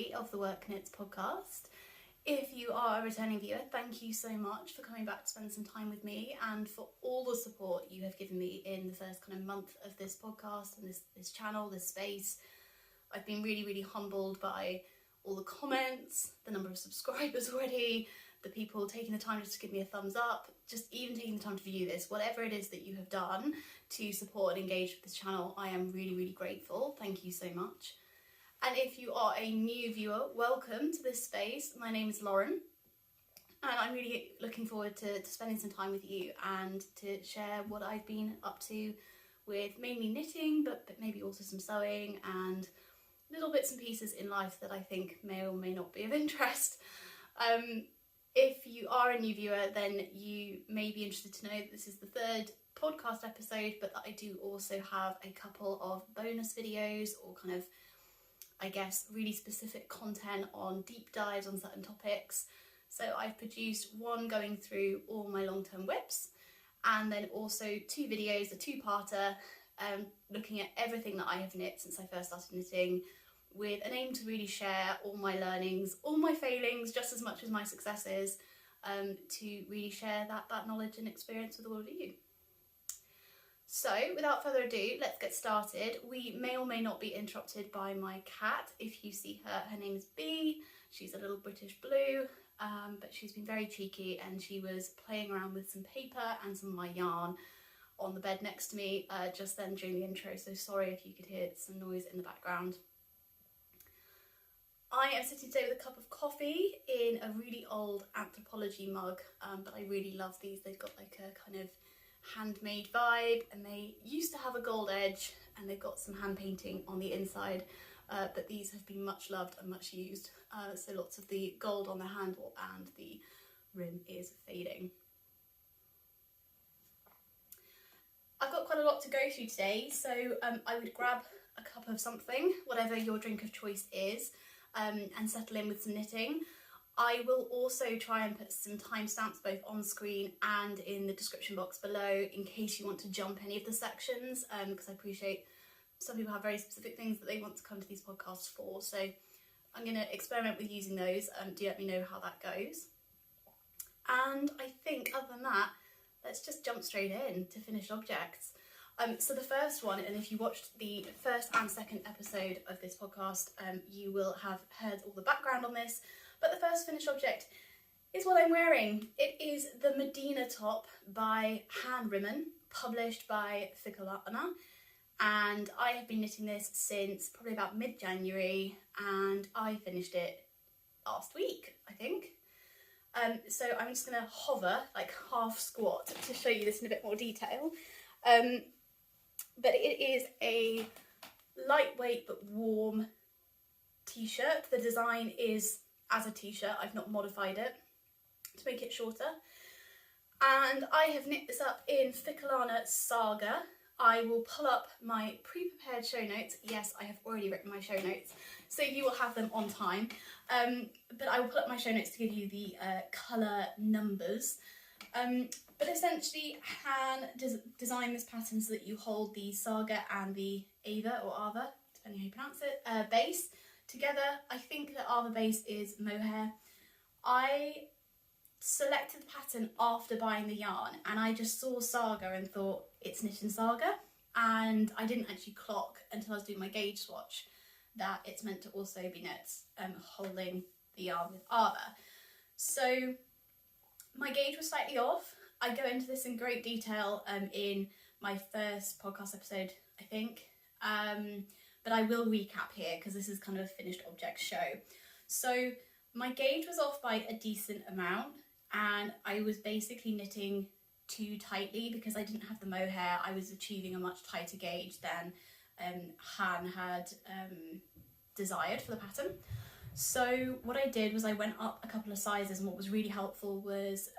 3 of the Work.knits podcast. If you are a returning viewer, thank you so much for coming back to spend some time with me and for all the support you have given me in the first kind of month of this podcast and this channel, this space. I've been really humbled by all the comments, the number of subscribers already, the people taking the time just to give me a thumbs up, just even taking the time to view this, whatever it is that you have done to support and engage with this channel, I am really grateful. Thank you so much. And if you are a new viewer, welcome to this space. My name is Lauren, and I'm really looking forward to spending some time with you and to share what I've been up to with mainly knitting, but maybe also some sewing and little bits and pieces in life that I think may or may not be of interest. If you are a new viewer, then you may be interested to know that this is the 3rd podcast episode, but that I do also have a couple of bonus videos or kind of, I guess, really specific content on deep dives on certain topics. So I've produced one going through all my long-term whips, and then also 2 videos, a 2-parter, looking at everything that I have knit since I first started knitting, with an aim to really share all my learnings, all my failings, just as much as my successes, to really share that knowledge and experience with all of you. So without further ado, let's get started. We may or may not be interrupted by my cat. If you see her, her name is Bee. She's a little British blue, but she's been very cheeky and she was playing around with some paper and some of my yarn on the bed next to me just then during the intro, so sorry if you could hear some noise in the background. I am sitting today with a cup of coffee in a really old Anthropology mug, but I really love these. They've got like a kind of handmade vibe, and they used to have a gold edge, and they've got some hand painting on the inside, but these have been much loved and much used, so lots of the gold on the handle and the rim is fading. I've got quite a lot to go through today, so I would grab a cup of something, whatever your drink of choice is, and settle in with some knitting. I will also try and put some timestamps both on screen and in the description box below in case you want to jump any of the sections, because I appreciate some people have very specific things that they want to come to these podcasts for, so I'm going to experiment with using those. Do let me know how that goes. And I think other than that, let's just jump straight in to finished objects. So the first one, and if you watched the first and second episode of this podcast, you will have heard all the background on this, but the first finished object is what I'm wearing. It is the Medina top by Han Rimmon, published by Ficalana, and I have been knitting this since probably about mid-January, and I finished it last week, I think. So I'm just going to hover, like half squat, to show you this in a bit more detail. But it is a lightweight but warm t-shirt. The design is as a t-shirt. I've not modified it to make it shorter. And I have knit this up in Ficalana Saga. I will pull up my pre-prepared show notes. Yes, I have already written my show notes, so you will have them on time. But I will pull up my show notes to give you the colour numbers. But essentially, Han designed this pattern so that you hold the Saga and the Ava, or Ava, depending how you pronounce it, base together. I think the Ava base is mohair. I selected the pattern after buying the yarn, and I just saw Saga and thought, it's knit in Saga, and I didn't actually clock until I was doing my gauge swatch that it's meant to also be knit holding the yarn with Ava. So my gauge was slightly off. I go into this in great detail in my first podcast episode, I think, but I will recap here because this is kind of a finished object show. So my gauge was off by a decent amount, and I was basically knitting too tightly because I didn't have the mohair. I was achieving a much tighter gauge than Han had desired for the pattern. So what I did was I went up a couple of sizes, and what was really helpful was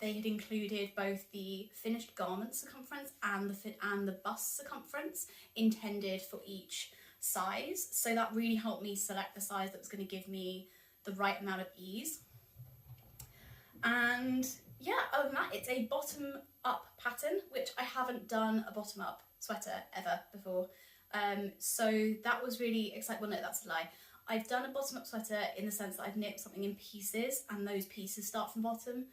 they had included both the finished garment circumference and the bust circumference intended for each size. So that really helped me select the size that was going to give me the right amount of ease. And yeah, other than that, it's a bottom up pattern, which I haven't done a bottom up sweater ever before. So that was really exciting. Well, no, that's a lie. I've done a bottom-up sweater in the sense that I've knit something in pieces and those pieces start from bottom,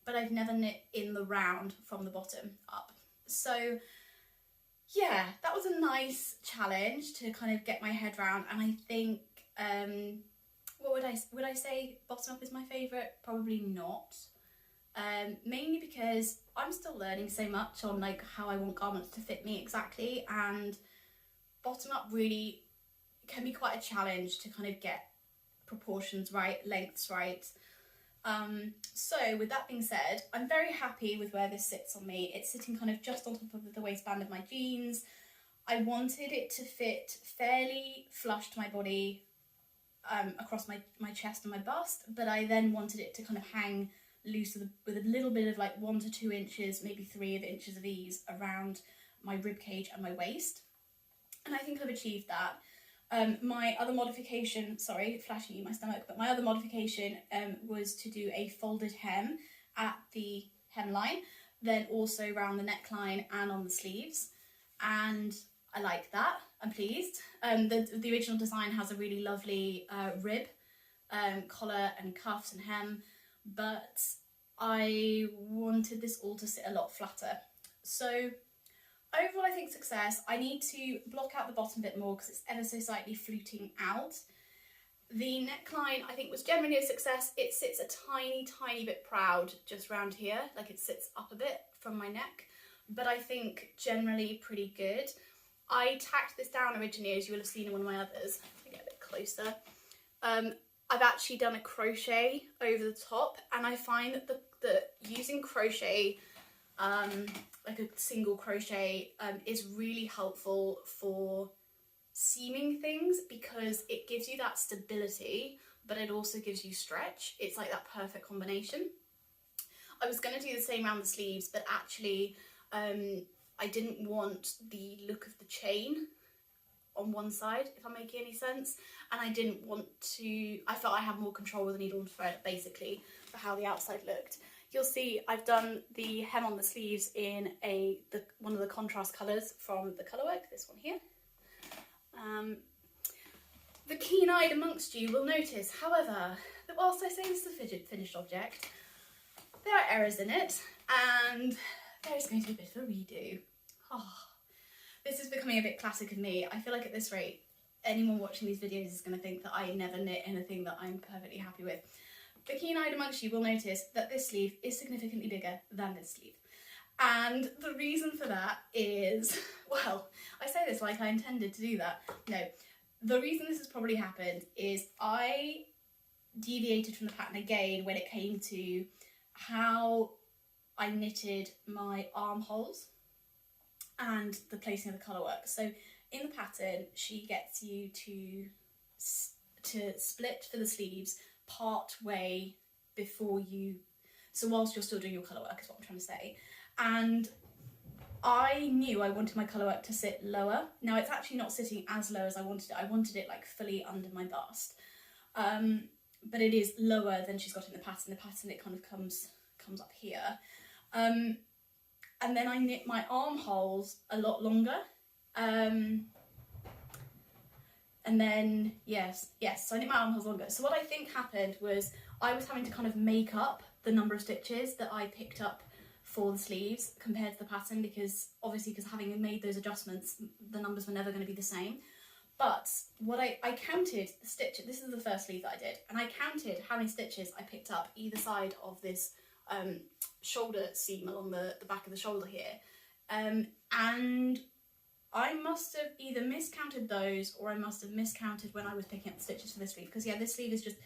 but I've never knit in the round from the bottom up. So yeah, that was a nice challenge to kind of get my head around, and I think, what would I say bottom up is my favourite? Probably not. Mainly because I'm still learning so much on like how I want garments to fit me exactly, and bottom up really can be quite a challenge to kind of get proportions right, lengths right. So with that being said, I'm very happy with where this sits on me. It's sitting kind of just on top of the waistband of my jeans. I wanted it to fit fairly flush to my body, across my chest and my bust, but I then wanted it to kind of hang loose with a little bit of like 1 to 2 inches, maybe 3 inches of ease around my rib cage and my waist. And I think I've achieved that. My other modification, sorry, flashing you my stomach, but my other modification was to do a folded hem at the hemline, then also around the neckline and on the sleeves. And I like that, I'm pleased. The original design has a really lovely rib, collar and cuffs and hem, but I wanted this all to sit a lot flatter. So overall, I think success. I need to block out the bottom bit more because it's ever so slightly fluting out. The neckline, I think, was generally a success. It sits a tiny bit proud just round here, like it sits up a bit from my neck, but I think generally pretty good. I tacked this down originally, as you will have seen in one of my others. If I get a bit closer. I've actually done a crochet over the top, and I find that using crochet, like a single crochet, is really helpful for seaming things because it gives you that stability, but it also gives you stretch. It's like that perfect combination. I was going to do the same around the sleeves, but actually I didn't want the look of the chain on one side, if I'm making any sense, and I didn't want to, I felt I had more control with the needle and thread basically for how the outside looked. You'll see I've done the hem on the sleeves in one of the contrast colours from the colourwork, this one here. The keen-eyed amongst you will notice, however, that whilst I say this is a finished object, there are errors in it, and there's going to be a bit of a redo. Oh, this is becoming a bit classic of me. I feel like at this rate, anyone watching these videos is going to think that I never knit anything that I'm perfectly happy with. The keen-eyed amongst you will notice that this sleeve is significantly bigger than this sleeve. And the reason for that is, well, I say this like I intended to do that. No, the reason this has probably happened is I deviated from the pattern again when it came to how I knitted my armholes and the placing of the colourwork. So in the pattern, she gets you to split for the sleeves part way before you, so whilst you're still doing your colourwork is what I'm trying to say. And I knew I wanted my colourwork to sit lower. Now it's actually not sitting as low as I wanted it. I wanted it like fully under my bust. But it is lower than she's got in the pattern. The pattern, it kind of comes up here. And then I knit my armholes a lot longer. And then, yes, so I knit my armholes longer. So what I think happened was I was having to kind of make up the number of stitches that I picked up for the sleeves compared to the pattern, because having made those adjustments, the numbers were never going to be the same. But what I counted the stitches, this is the first sleeve that I did, and I counted how many stitches I picked up either side of this shoulder seam along the back of the shoulder here, and I must have either miscounted those or I must have miscounted when I was picking up the stitches for this sleeve, because yeah, this sleeve is just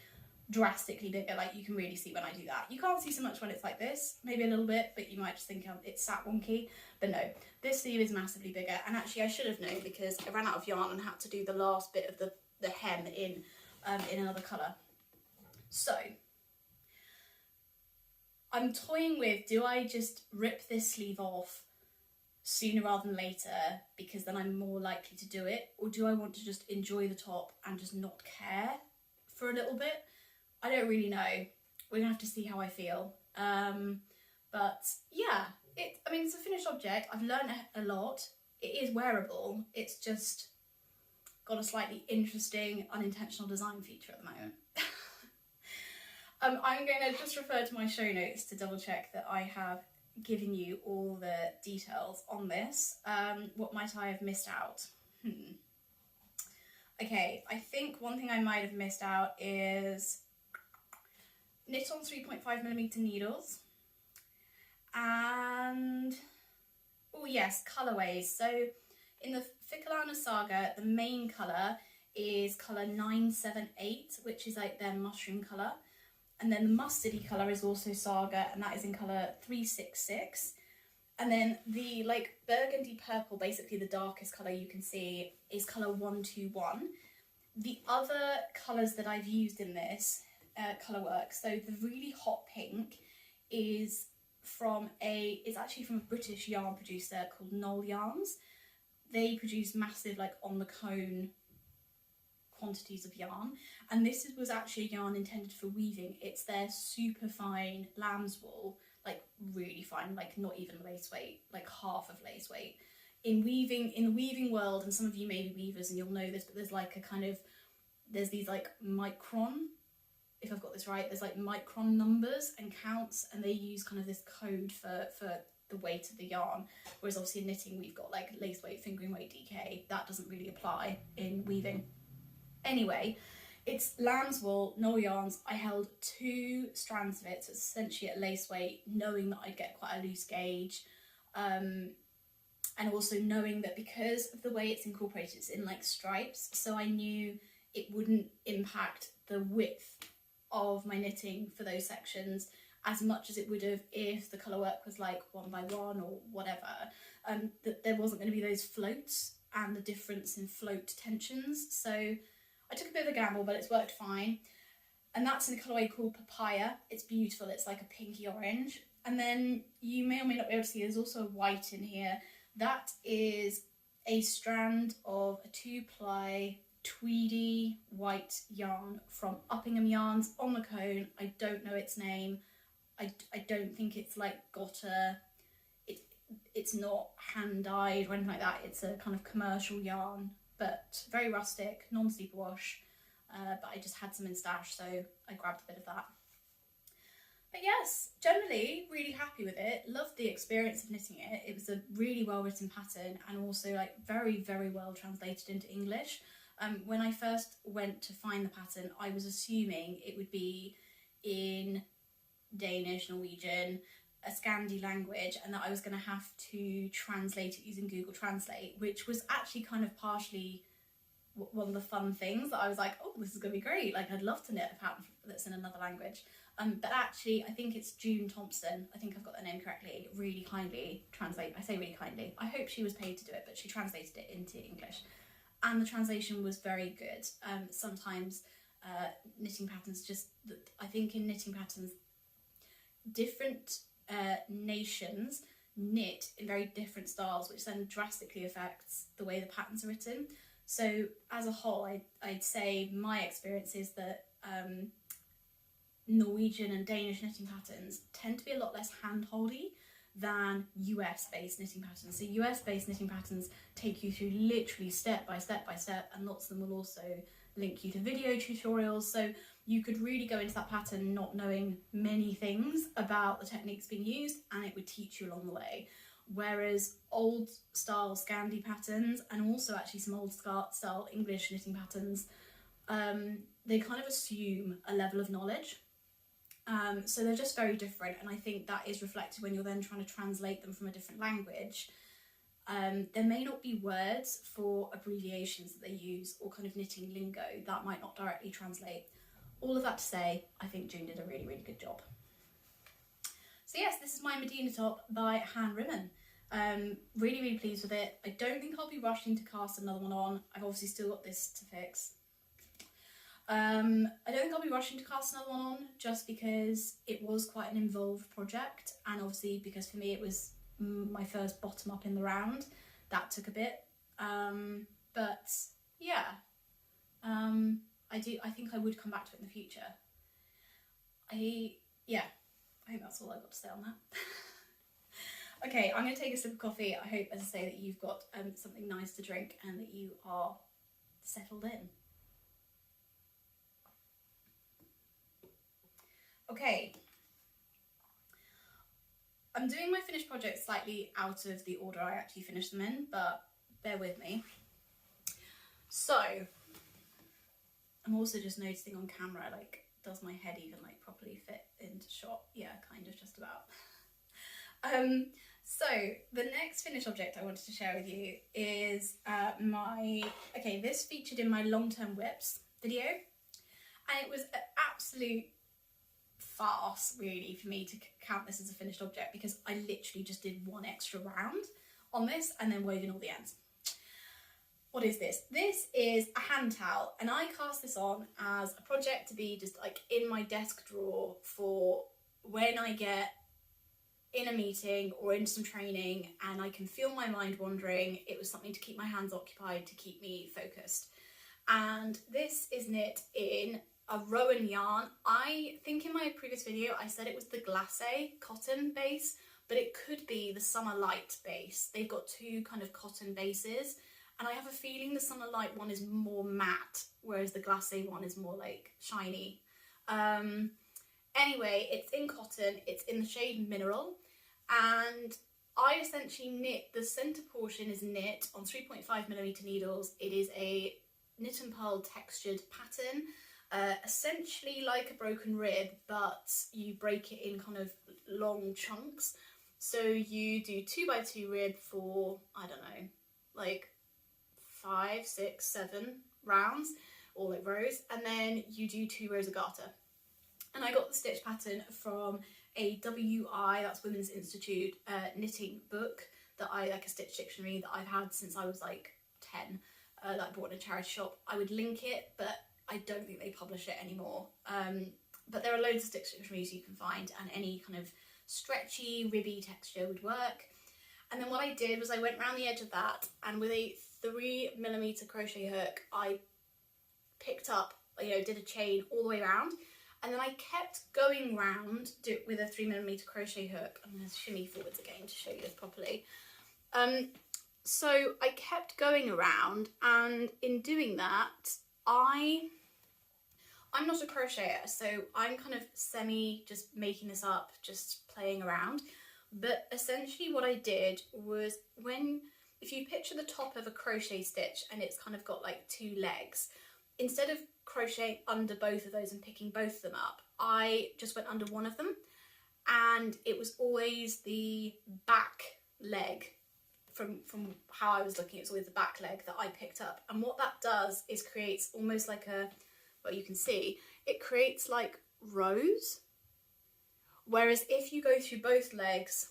drastically bigger. Like, you can really see when I do that. You can't see so much when it's like this, maybe a little bit, but you might just think it's sat wonky. But no, this sleeve is massively bigger, and actually I should have known because I ran out of yarn and had to do the last bit of the hem in another colour. So I'm toying with, do I just rip this sleeve off sooner rather than later because then I'm more likely to do it, or do I want to just enjoy the top and just not care for a little bit? I don't really know. We're gonna have to see how I feel. But yeah, it's a finished object. I've learned a lot. It is wearable. It's just got a slightly interesting unintentional design feature at the moment. I'm going to just refer to my show notes to double check that I have given you all the details on this. What might I have missed out? Okay, I think one thing I might have missed out is knit on 3.5mm needles, and oh yes, colourways. So in the Ficalana Saga, the main colour is colour 978, which is like their mushroom colour. And then the mustardy colour is also Saga, and that is in colour 366. And then the like burgundy purple, basically the darkest colour you can see, is colour 121. The other colours that I've used in this colour work, so the really hot pink is it's actually from a British yarn producer called Knoll Yarns. They produce massive like on the cone quantities of yarn, and this was actually a yarn intended for weaving. It's their super fine lamb's wool, like really fine, like not even lace weight, like half of lace weight. In the weaving world, and some of you may be weavers and you'll know this, but there's like there's these like micron, if I've got this right, there's like micron numbers and counts, and they use kind of this code for the weight of the yarn, whereas obviously in knitting we've got like lace weight, fingering weight, DK. That doesn't really apply in weaving. Anyway, it's lamb's wool, Knoll Yarns. I held 2 strands of it, so it's essentially at lace weight, knowing that I'd get quite a loose gauge, and also knowing that because of the way it's incorporated, it's in like stripes, so I knew it wouldn't impact the width of my knitting for those sections as much as it would have if the colour work was like 1x1 or whatever, that there wasn't going to be those floats and the difference in float tensions. So I took a bit of a gamble, but it's worked fine. And that's in a colourway called Papaya. It's beautiful, it's like a pinky orange. And then you may or may not be able to see, there's also a white in here. That is a strand of a 2-ply tweedy white yarn from Uppingham Yarns on the cone. I don't know its name. I don't think it's like it's not hand dyed or anything like that. It's a kind of commercial yarn, but very rustic, non-superwash. But I just had some in stash, so I grabbed a bit of that. But yes, generally really happy with it. Loved the experience of knitting it. It was a really well written pattern, and also like very, very well translated into English. When I first went to find the pattern, I was assuming it would be in Danish, Norwegian, a Scandi language, and that I was going to have to translate it using Google Translate, which was actually kind of partially one of the fun things that I was like, oh, this is going to be great. Like, I'd love to knit a pattern that's in another language. But actually, I think it's June Thompson, I think I've got the name correctly, really kindly I say really kindly, I hope she was paid to do it, but she translated it into English. And the translation was very good. Sometimes knitting patterns I think in knitting patterns, different nations knit in very different styles, which then drastically affects the way the patterns are written. So as a whole, I'd say my experience is that Norwegian and Danish knitting patterns tend to be a lot less hand-holdy than US-based knitting patterns. So US-based knitting patterns take you through literally step by step by step, and lots of them will also link you to video tutorials. So you could really go into that pattern not knowing many things about the techniques being used, and it would teach you along the way. Whereas old style Scandi patterns, and also actually some old style English knitting patterns, they kind of assume a level of knowledge. So they're just very different, and I think that is reflected when you're then trying to translate them from a different language. There may not be words for abbreviations that they use, or kind of knitting lingo that might not directly translate. All of that to say, I think June did a really, really good job. So yes, this is my Medina top by Han Rimmon. Really, really pleased with it. I don't think I'll be rushing to cast another one on. I've obviously still got this to fix. I don't think I'll be rushing to cast another one on, just because it was quite an involved project, and obviously because for me it was my first bottom up in the round. That took a bit, but yeah, I think I would come back to it in the future. I think that's all I've got to say on that. Okay, I'm going to take a sip of coffee. I hope, as I say, that you've got something nice to drink and that you are settled in. Okay, I'm doing my finished projects slightly out of the order I actually finished them in, but bear with me. So, I'm also just noticing on camera, like, does my head even like properly fit into shot? Yeah, kind of, just about. So the next finished object I wanted to share with you is this featured in my long-term whips video, and it was an absolute farce really for me to count this as a finished object, because I literally just did one extra round on this and then wove in all the ends. What is this? This is a hand towel, and I cast this on as a project to be just like in my desk drawer for when I get in a meeting or in some training and I can feel my mind wandering. It was something to keep my hands occupied, to keep me focused. And this is knit in a Rowan yarn. I think in my previous video I said it was the glacé cotton base, but it could be the Summer Light base. They've got two kind of cotton bases, and I have a feeling the Summer Light one is more matte, whereas the glacé one is more like shiny. Anyway, it's in cotton, it's in the shade Mineral, and I essentially knit, the centre portion is knit on 3.5mm needles. It is a knit and purl textured pattern, essentially like a broken rib, but you break it in kind of long chunks. So you do 2x2 rib for, I don't know, like 5, 6, 7 rounds, or like rows, and then you do 2 rows of garter. And I got the stitch pattern from a WI, that's Women's Institute, knitting book that like a stitch dictionary that I've had since I was like 10, that I bought in a charity shop. I would link it, but I don't think they publish it anymore. But there are loads of stitch dictionaries you can find, and any kind of stretchy, ribby texture would work. And then what I did was I went around the edge of that, and with a 3mm crochet hook, I picked up, did a chain all the way around, and then I kept going round with a 3mm crochet hook. I'm going to shimmy forwards again to show you this properly. So I kept going around, and in doing that, I'm not a crocheter, so I'm kind of just making this up, just playing around. But essentially what I did was, if you picture the top of a crochet stitch and it's kind of got like 2 legs, instead of crocheting under both of those and picking both of them up, I just went under one of them, and it was always the back leg. From how I was looking, it's always the back leg that I picked up. And what that does is creates almost like you can see, it creates like rows. Whereas if you go through both legs,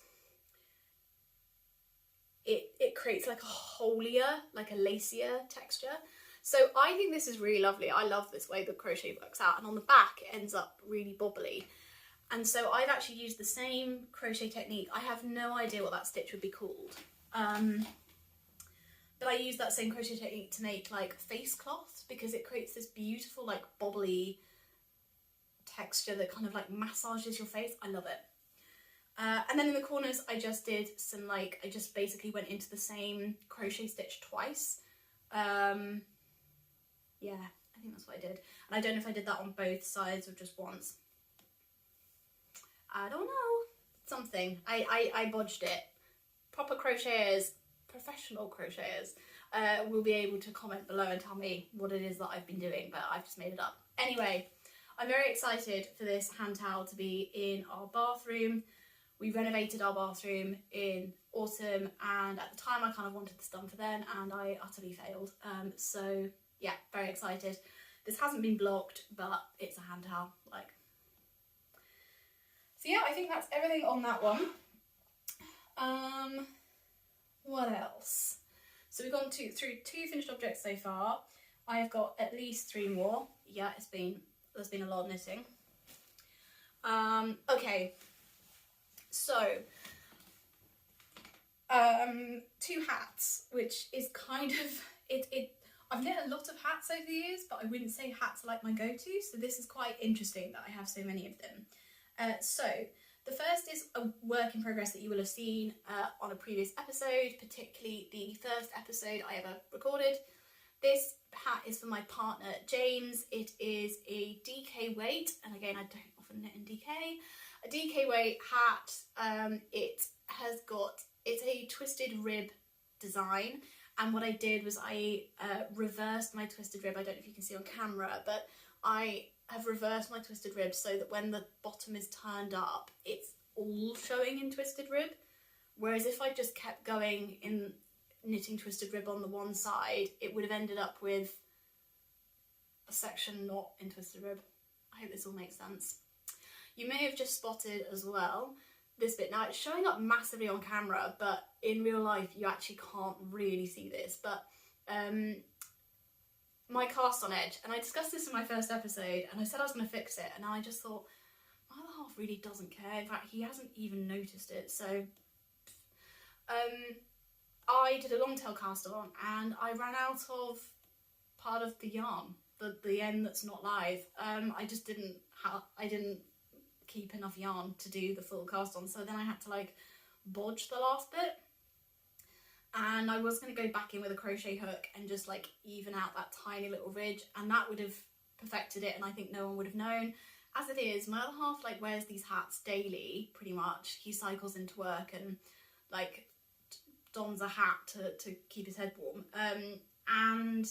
it creates like a holier, like a lacier texture. So I think this is really lovely. I love this way the crochet works out, and on the back it ends up really bobbly. And so I've actually used the same crochet technique. I have no idea what that stitch would be called. But I use that same crochet technique to make like face cloths, because it creates this beautiful like bobbly texture that kind of like massages your face. I love it. And then in the corners I just did some I just basically went into the same crochet stitch twice. Yeah, I think that's what I did. And I don't know if I did that on both sides or just once. I don't know. Something. I bodged it. Proper crocheters, professional crocheters, will be able to comment below and tell me what it is that I've been doing, but I've just made it up. Anyway, I'm very excited for this hand towel to be in our bathroom. We renovated our bathroom in autumn, and at the time I kind of wanted this done for then, and I utterly failed. So yeah, very excited. This hasn't been blocked, but it's a hand towel. So yeah, I think that's everything on that one. What else? So we've gone through 2 finished objects so far. I have got at least 3 more. Yeah, there's been a lot of knitting. Okay, so 2 hats, which is kind of I've knit a lot of hats over the years, but I wouldn't say hats are like my go-to, so this is quite interesting that I have so many of them. So the first is a work in progress that you will have seen on a previous episode, particularly the first episode I ever recorded. This hat is for my partner James. It is a DK weight, and again I don't often knit in DK. A DK weight hat. It's a twisted rib design, and what I did was I reversed my twisted rib. I don't know if you can see on camera, but I have reversed my twisted rib so that when the bottom is turned up, it's all showing in twisted rib. Whereas if I just kept going in knitting twisted rib on the one side, it would have ended up with a section not in twisted rib. I hope this all makes sense. You may have just spotted as well this bit. Now it's showing up massively on camera, but in real life you actually can't really see this, but my cast on edge, and I discussed this in my first episode and I said I was going to fix it, and I just thought my other half really doesn't care. In fact, he hasn't even noticed it. So I did a long tail cast on and I ran out of part of the yarn, the end that's not live. I didn't keep enough yarn to do the full cast on, so then I had to like bodge the last bit, and I was going to go back in with a crochet hook and just like even out that tiny little ridge, and that would have perfected it, and I think no one would have known. As it is, my other half like wears these hats daily pretty much. He cycles into work and like dons a hat to keep his head warm, and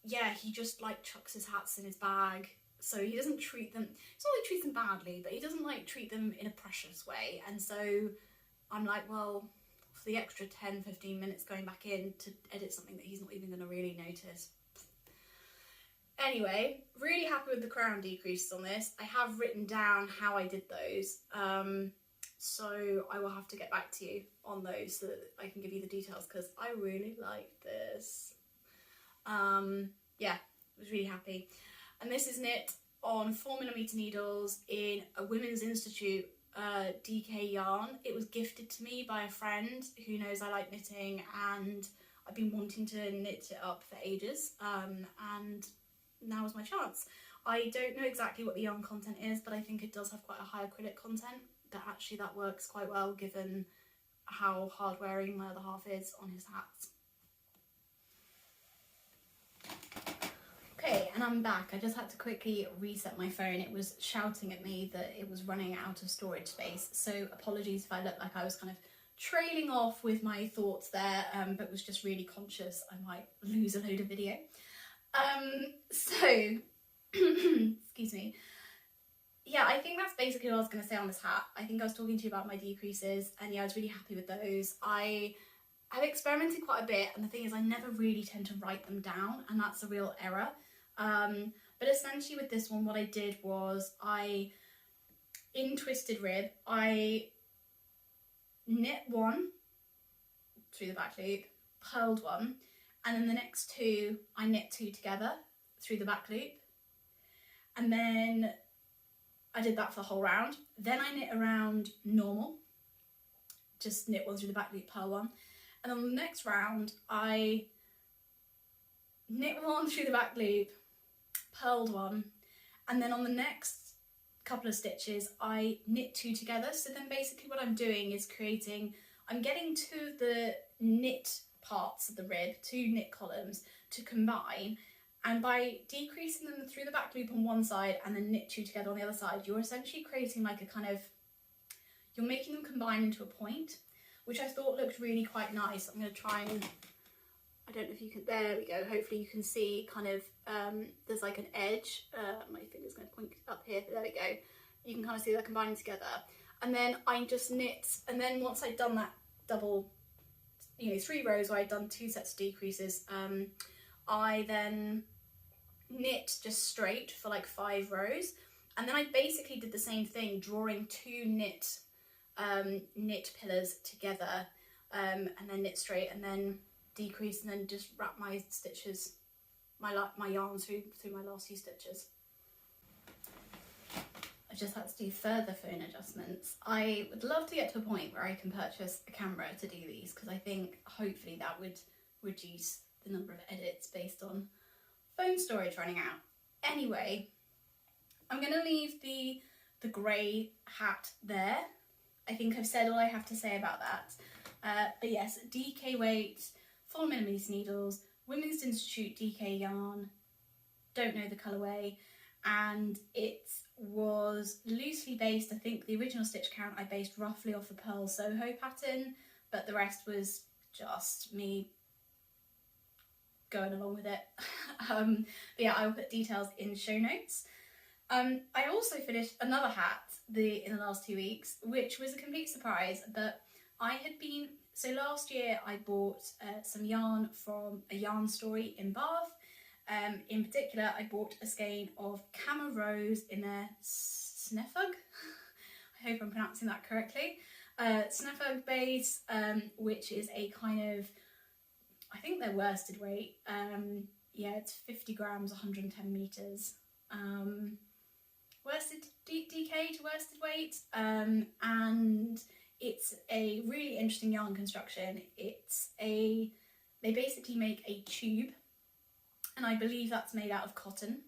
yeah, he just like chucks his hats in his bag. So he doesn't treat them, it's not like he treats them badly, but he doesn't like treat them in a precious way. And so I'm like, well, for the extra 10-15 minutes going back in to edit something that he's not even going to really notice. Anyway, really happy with the crown decreases on this. I have written down how I did those, so I will have to get back to you on those so that I can give you the details, because I really like this. Yeah, I was really happy. And this is knit on 4mm needles in a Women's Institute DK yarn. It was gifted to me by a friend who knows I like knitting, and I've been wanting to knit it up for ages, and now is my chance. I don't know exactly what the yarn content is, but I think it does have quite a high acrylic content, but actually that works quite well given how hard wearing my other half is on his hats. Okay, and I'm back. I just had to quickly reset my phone. It was shouting at me that it was running out of storage space, so apologies if I looked like I was kind of trailing off with my thoughts there, but was just really conscious I might lose a load of video. So, excuse me. Yeah, I think that's basically what I was going to say on this hat. I think I was talking to you about my decreases, and yeah, I was really happy with those. I have experimented quite a bit, and the thing is I never really tend to write them down, and that's a real error. But essentially with this one, what I did was in twisted rib, I knit one through the back loop, purled one, and then the next two, I knit two together through the back loop. And then I did that for the whole round. Then I knit around normal, just knit one through the back loop, purl one. And on the next round, I knit one through the back loop, purled one, and then on the next couple of stitches, I knit two together. So then basically what I'm doing is I'm getting to the knit parts of the rib, two knit columns to combine, and by decreasing them through the back loop on one side and then knit two together on the other side, you're essentially creating like a kind of, you're making them combine into a point, which I thought looked really quite nice. I'm going to try and, I don't know if you can, there we go, hopefully you can see kind of, there's like an edge, my finger's going to point up here, there we go. You can kind of see they're combining together. And then I just knit, and then once I'd done that double, 3 rows where I'd done 2 sets of decreases, I then knit just straight for like 5 rows. And then I basically did the same thing, drawing 2 knit pillars together, and then knit straight and then decrease, and then just wrap my stitches, my yarn through my last few stitches. I just had to do further phone adjustments. I would love to get to a point where I can purchase a camera to do these, because I think hopefully that would reduce the number of edits based on phone storage running out. Anyway, I'm going to leave the grey hat there. I think I've said all I have to say about that. But yes, DK weight, 4mm needles, Women's Institute DK yarn, don't know the colourway, and it was loosely based, I think the original stitch count I based roughly off the Pearl Soho pattern, but the rest was just me going along with it. But yeah, I will put details in show notes. I also finished another hat in the last 2 weeks, which was a complete surprise, but I had been, so last year I bought some yarn from a yarn story in Bath. In particular, I bought a skein of Cama Rose in their Sneffug, I hope I'm pronouncing that correctly, Sneffug base, which is a kind of, I think they're worsted weight, yeah, it's 50 grams, 110 metres, worsted DK to worsted weight, and it's a really interesting yarn construction. They basically make a tube, and I believe that's made out of cotton,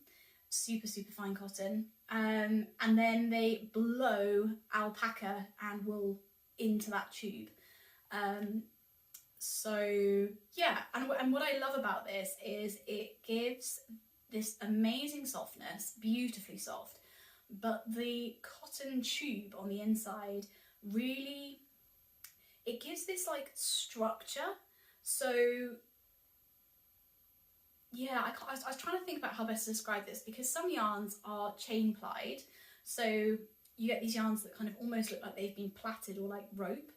super fine cotton, and then they blow alpaca and wool into that tube. So yeah, and what I love about this is it gives this amazing softness, beautifully soft, but the cotton tube on the inside really, it gives this like structure. So yeah, I was trying to think about how best to describe this, because some yarns are chain plied, so you get these yarns that kind of almost look like they've been plaited or like rope,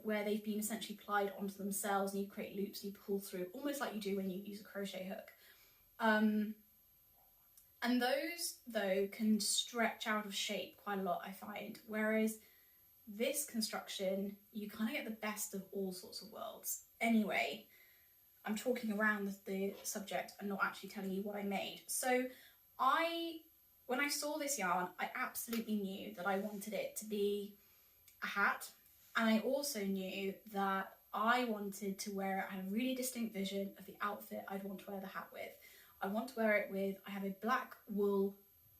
where they've been essentially plied onto themselves, and you create loops and you pull through, almost like you do when you use a crochet hook. And those, though, can stretch out of shape quite a lot, I find, whereas this construction, you kind of get the best of all sorts of worlds. Anyway, I'm talking around the subject and not actually telling you what I made. So when I saw this yarn, I absolutely knew that I wanted it to be a hat, and I also knew that I wanted to wear it. I had a really distinct vision of the outfit I'd want to wear the hat with. I want to wear it with, I have a black wool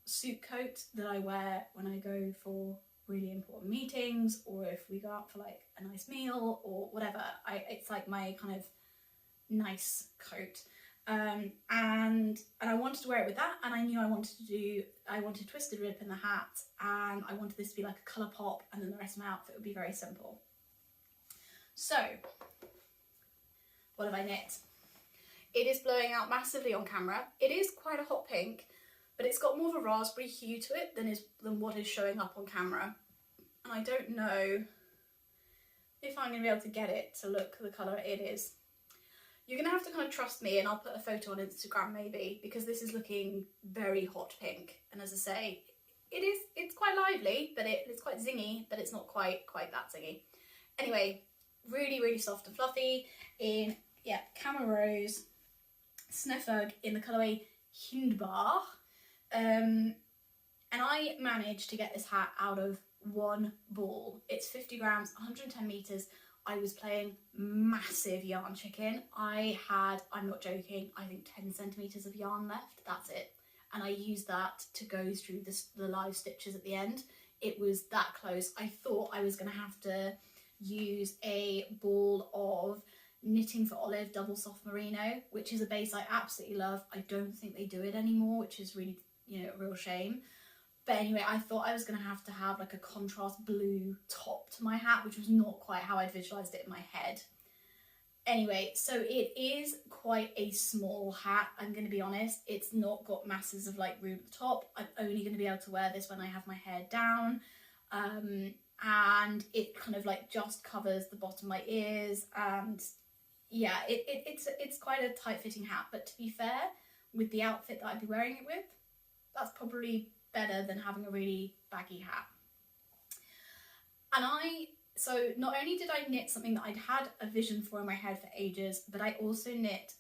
suit coat that I wear when I go for really important meetings, or if we go out for like a nice meal or whatever. It's like my kind of nice coat. And I wanted to wear it with that, and I knew I wanted twisted rip in the hat, and I wanted this to be like a colour pop, and then the rest of my outfit would be very simple. So, what have I knit? It is blowing out massively on camera. It is quite a hot pink, but it's got more of a raspberry hue to it than what is showing up on camera. And I don't know if I'm going to be able to get it to look the colour it is. You're going to have to kind of trust me, and I'll put a photo on Instagram maybe, because this is looking very hot pink. And as I say, it's quite lively, but it's quite zingy, but it's not quite that zingy. Anyway, really soft and fluffy in, yeah, Cama Rose, Sneffug in the colourway Hindbar. And I managed to get this hat out of one ball. It's 50 grams, 110 metres. I was playing massive yarn chicken. I had, I'm not joking, I think 10 centimetres of yarn left, that's it. And I used that to go through the live stitches at the end. It was that close. I thought I was going to have to use a ball of Knitting for Olive double soft merino, which is a base I absolutely love. I don't think they do it anymore, which is really, a real shame. But anyway, I thought I was going to have like a contrast blue top to my hat, which was not quite how I'd visualised it in my head. Anyway, so it is quite a small hat, I'm going to be honest. It's not got masses of like room at the top. I'm only going to be able to wear this when I have my hair down. And it kind of like just covers the bottom of my ears, and yeah, it's quite a tight-fitting hat. But to be fair, with the outfit that I'd be wearing it with, that's probably better than having a really baggy hat. And so not only did I knit something that I'd had a vision for in my head for ages, but I also knit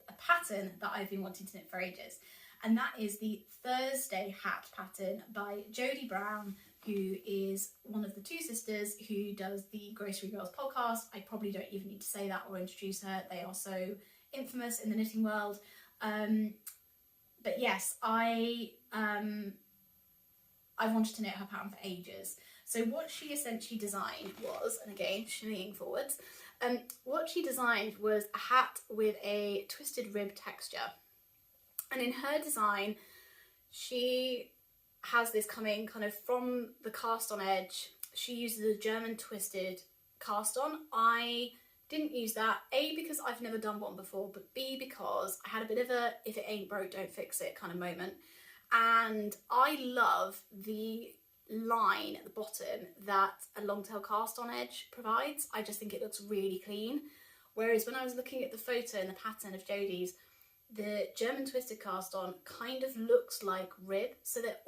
a pattern that I've been wanting to knit for ages. And that is the Thursday hat pattern by Jodie Brown, who is one of the two sisters who does the Grocery Girls podcast. I probably don't even need to say that or introduce her. They are so infamous in the knitting world. But yes, I wanted to knit her pattern for ages. So what she essentially designed was, and again, shimmying forwards, what she designed was a hat with a twisted rib texture. And in her design, she has this coming kind of from the cast on edge. She uses a German twisted cast on. I didn't use that, A, because I've never done one before, but B, because I had a bit of a if it ain't broke, don't fix it kind of moment. And I love the line at the bottom that a long tail cast on edge provides. I just think it looks really clean. Whereas when I was looking at the photo and the pattern of Jodie's, the German twisted cast on kind of looks like rib, so that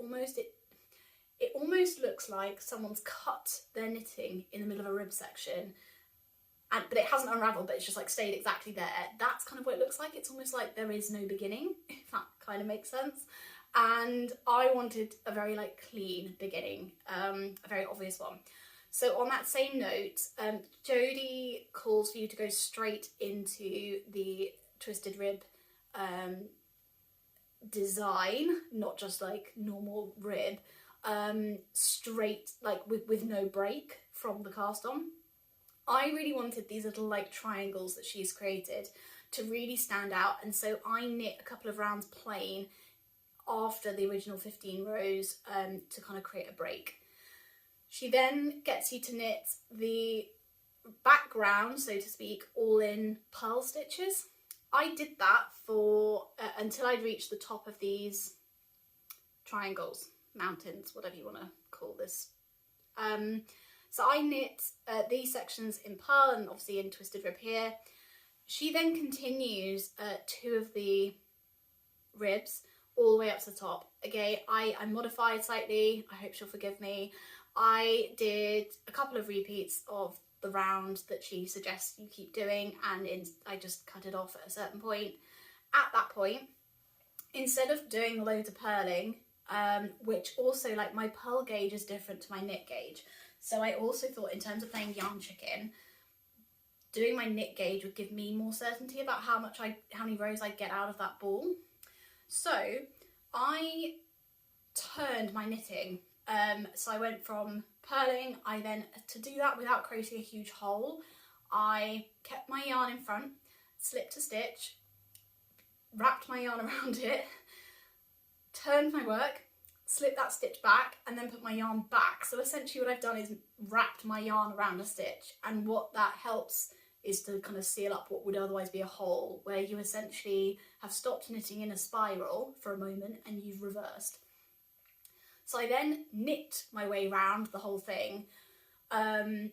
it almost looks like someone's cut their knitting in the middle of a rib section, but it hasn't unravelled, but it's just like stayed exactly there. That's kind of what it looks like. It's almost like there is no beginning, if that kind of makes sense. And I wanted a very like clean beginning, a very obvious one. So on that same note, Jodie calls for you to go straight into the twisted rib design, not just like normal rib, straight, like with no break from the cast on. I really wanted these little like triangles that she's created to really stand out, and so I knit a couple of rounds plain after the original 15 rows to kind of create a break. She then gets you to knit the background, so to speak, all in purl stitches. I did that for until I'd reached the top of these triangles, mountains, whatever you want to call this. So I knit these sections in purl and obviously in twisted rib here. She then continues 2 of the ribs all the way up to the top. Again, I modified slightly. I hope she'll forgive me. I did a couple of repeats of the round that she suggests you keep doing, and I just cut it off at a certain point. At that point, instead of doing loads of purling, which also, like, my purl gauge is different to my knit gauge, so I also thought in terms of playing yarn chicken, doing my knit gauge would give me more certainty about how many rows I get out of that ball. So I turned my knitting. So I went from purling, to do that without creating a huge hole, I kept my yarn in front, slipped a stitch, wrapped my yarn around it, turned my work, slipped that stitch back, and then put my yarn back. So essentially what I've done is wrapped my yarn around a stitch, and what that helps is to kind of seal up what would otherwise be a hole, where you essentially have stopped knitting in a spiral for a moment and you've reversed. So I then knit my way round the whole thing. And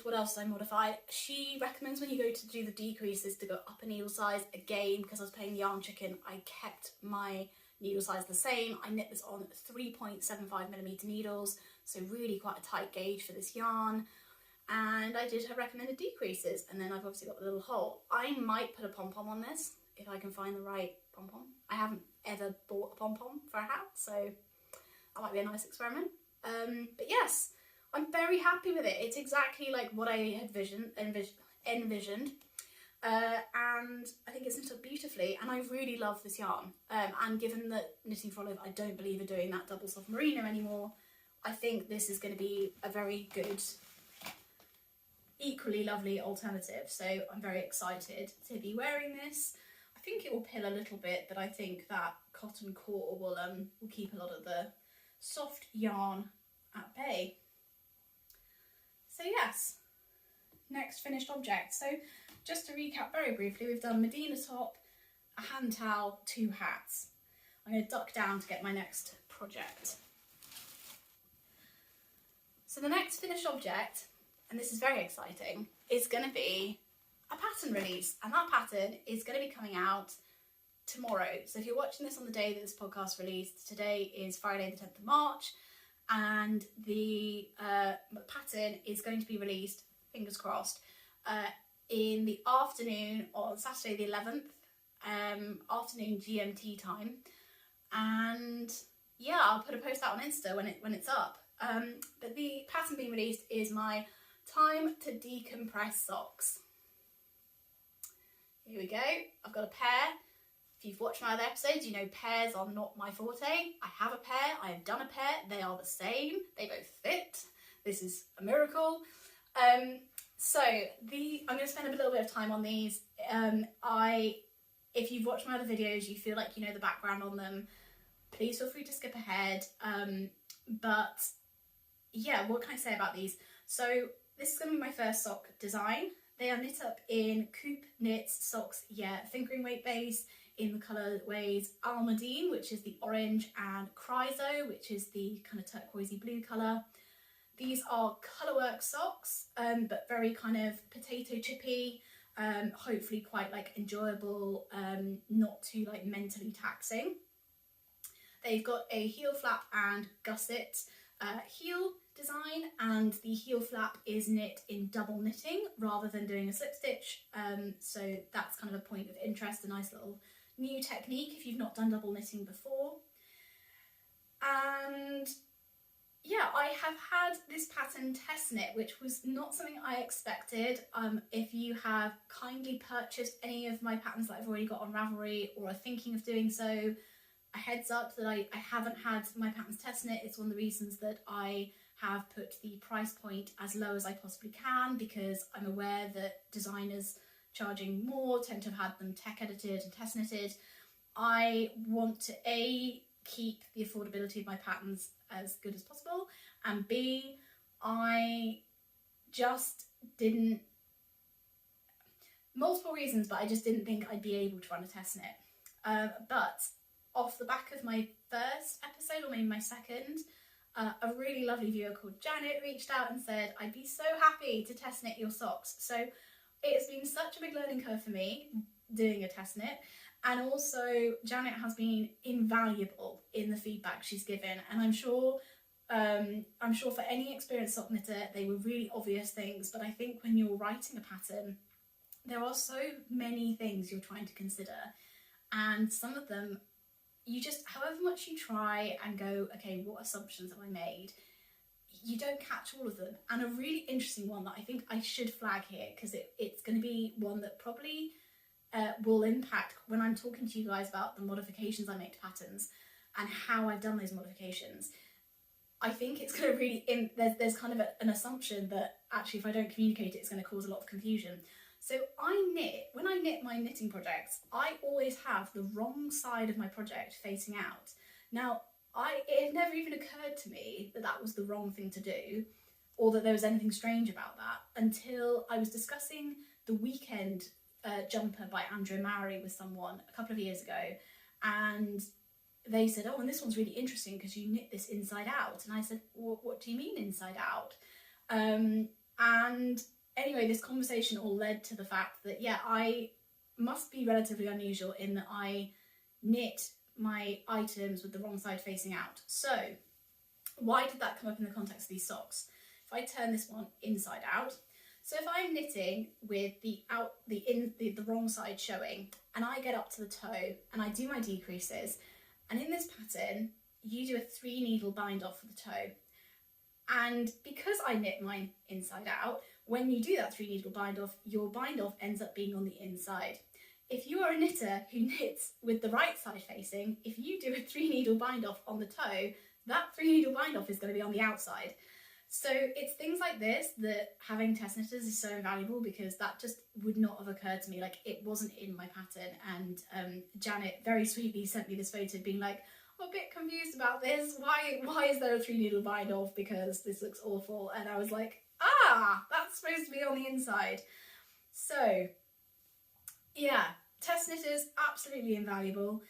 what else did I modify? She recommends when you go to do the decreases to go up a needle size. Again, because I was playing yarn chicken, I kept my needle size the same. I knit this on 3.75mm needles, so really quite a tight gauge for this yarn. And I did her recommended decreases, and then I've obviously got the little hole. I might put a pom-pom on this if I can find the right pom-pom. I haven't ever bought a pom-pom for a hat, so that might be a nice experiment. But yes, I'm very happy with it. It's exactly like what I had envisioned. And I think it's knit up beautifully, and I really love this yarn. And given that Knitting for Olive, I don't believe in doing that double soft merino anymore, I think this is going to be a very good, equally lovely alternative. So I'm very excited to be wearing this. I think it will pill a little bit, but I think that cotton core will keep a lot of the soft yarn at bay. So yes, next finished object. So just to recap very briefly, we've done Medina top, a hand towel, 2 hats. I'm going to duck down to get my next project. So the next finished object, and this is very exciting, is going to be a pattern release, and that pattern is going to be coming out tomorrow. So if you're watching this on the day that this podcast released, today is Friday the 10th of March, and the pattern is going to be released, fingers crossed, in the afternoon on Saturday the 11th, afternoon GMT time. And yeah, I'll put a post out on Insta when it's up. But the pattern being released is my Time to Decompress socks. Here we go. I've got a pair. If you've watched my other episodes, you know pairs are not my forte. I have a pair, I have done a pair, they are the same, they both fit. This is a miracle. So I'm going to spend a little bit of time on these. If you've watched my other videos, you feel like you know the background on them, please feel free to skip ahead. But yeah, what can I say about these? So this is going to be my first sock design. They are knit up in work.knits socks, yeah, fingering weight base, in the colourways Almudine, which is the orange, and Chryso, which is the kind of turquoisey blue colour. These are colourwork socks, but very kind of potato chippy, hopefully quite like enjoyable, not too like mentally taxing. They've got a heel flap and gusset heel design, and the heel flap is knit in double knitting rather than doing a slip stitch, so that's kind of a point of interest, a nice little new technique if you've not done double knitting before. And yeah, I have had this pattern test knit, which was not something I expected. If you have kindly purchased any of my patterns that I've already got on Ravelry or are thinking of doing so, a heads up that I haven't had my patterns test knit. It's one of the reasons that I have put the price point as low as I possibly can, because I'm aware that designers charging more tend to have had them tech edited and test knitted. I want to keep the affordability of my patterns as good as possible, and B, I just didn't, multiple reasons, but I just didn't think I'd be able to run a test knit. But off the back of my first episode, or maybe my second, a really lovely viewer called Janet reached out and said, I'd be so happy to test knit your socks. So it's been such a big learning curve for me doing a test knit, and also Janet has been invaluable in the feedback she's given, and I'm sure for any experienced sock knitter they were really obvious things, but I think when you're writing a pattern there are so many things you're trying to consider, and some of them you just, however much you try and go, okay, what assumptions have I made, you don't catch all of them. And a really interesting one that I think I should flag here, because it's going to be one that probably will impact when I'm talking to you guys about the modifications I make to patterns and how I've done those modifications. I think it's going to really, there's kind of an assumption that actually if I don't communicate it, it's going to cause a lot of confusion. So when I knit my knitting projects, I always have the wrong side of my project facing out. Now, it had never even occurred to me that that was the wrong thing to do, or that there was anything strange about that, until I was discussing the Weekend jumper by Andrea Mowry with someone a couple of years ago, and they said, oh, and this one's really interesting because you knit this inside out. And I said, well, what do you mean inside out? And anyway, this conversation all led to the fact that, yeah, I must be relatively unusual in that I knit my items with the wrong side facing out. So why did that come up in the context of these socks? If I turn this one inside out, so if I'm knitting with the wrong side showing, and I get up to the toe and I do my decreases, and in this pattern you do a 3 needle bind off for the toe, and because I knit mine inside out, when you do that 3 needle bind off, your bind off ends up being on the inside. If you are a knitter who knits with the right side facing, if you do a 3 needle bind off on the toe, that 3 needle bind off is going to be on the outside. So it's things like this that having test knitters is so invaluable, because that just would not have occurred to me. Like, it wasn't in my pattern, and Janet very sweetly sent me this photo being like, I'm a bit confused about this, why is there a 3 needle bind off, because this looks awful. And I was like, that's supposed to be on the inside. So yeah, test knitters, absolutely invaluable.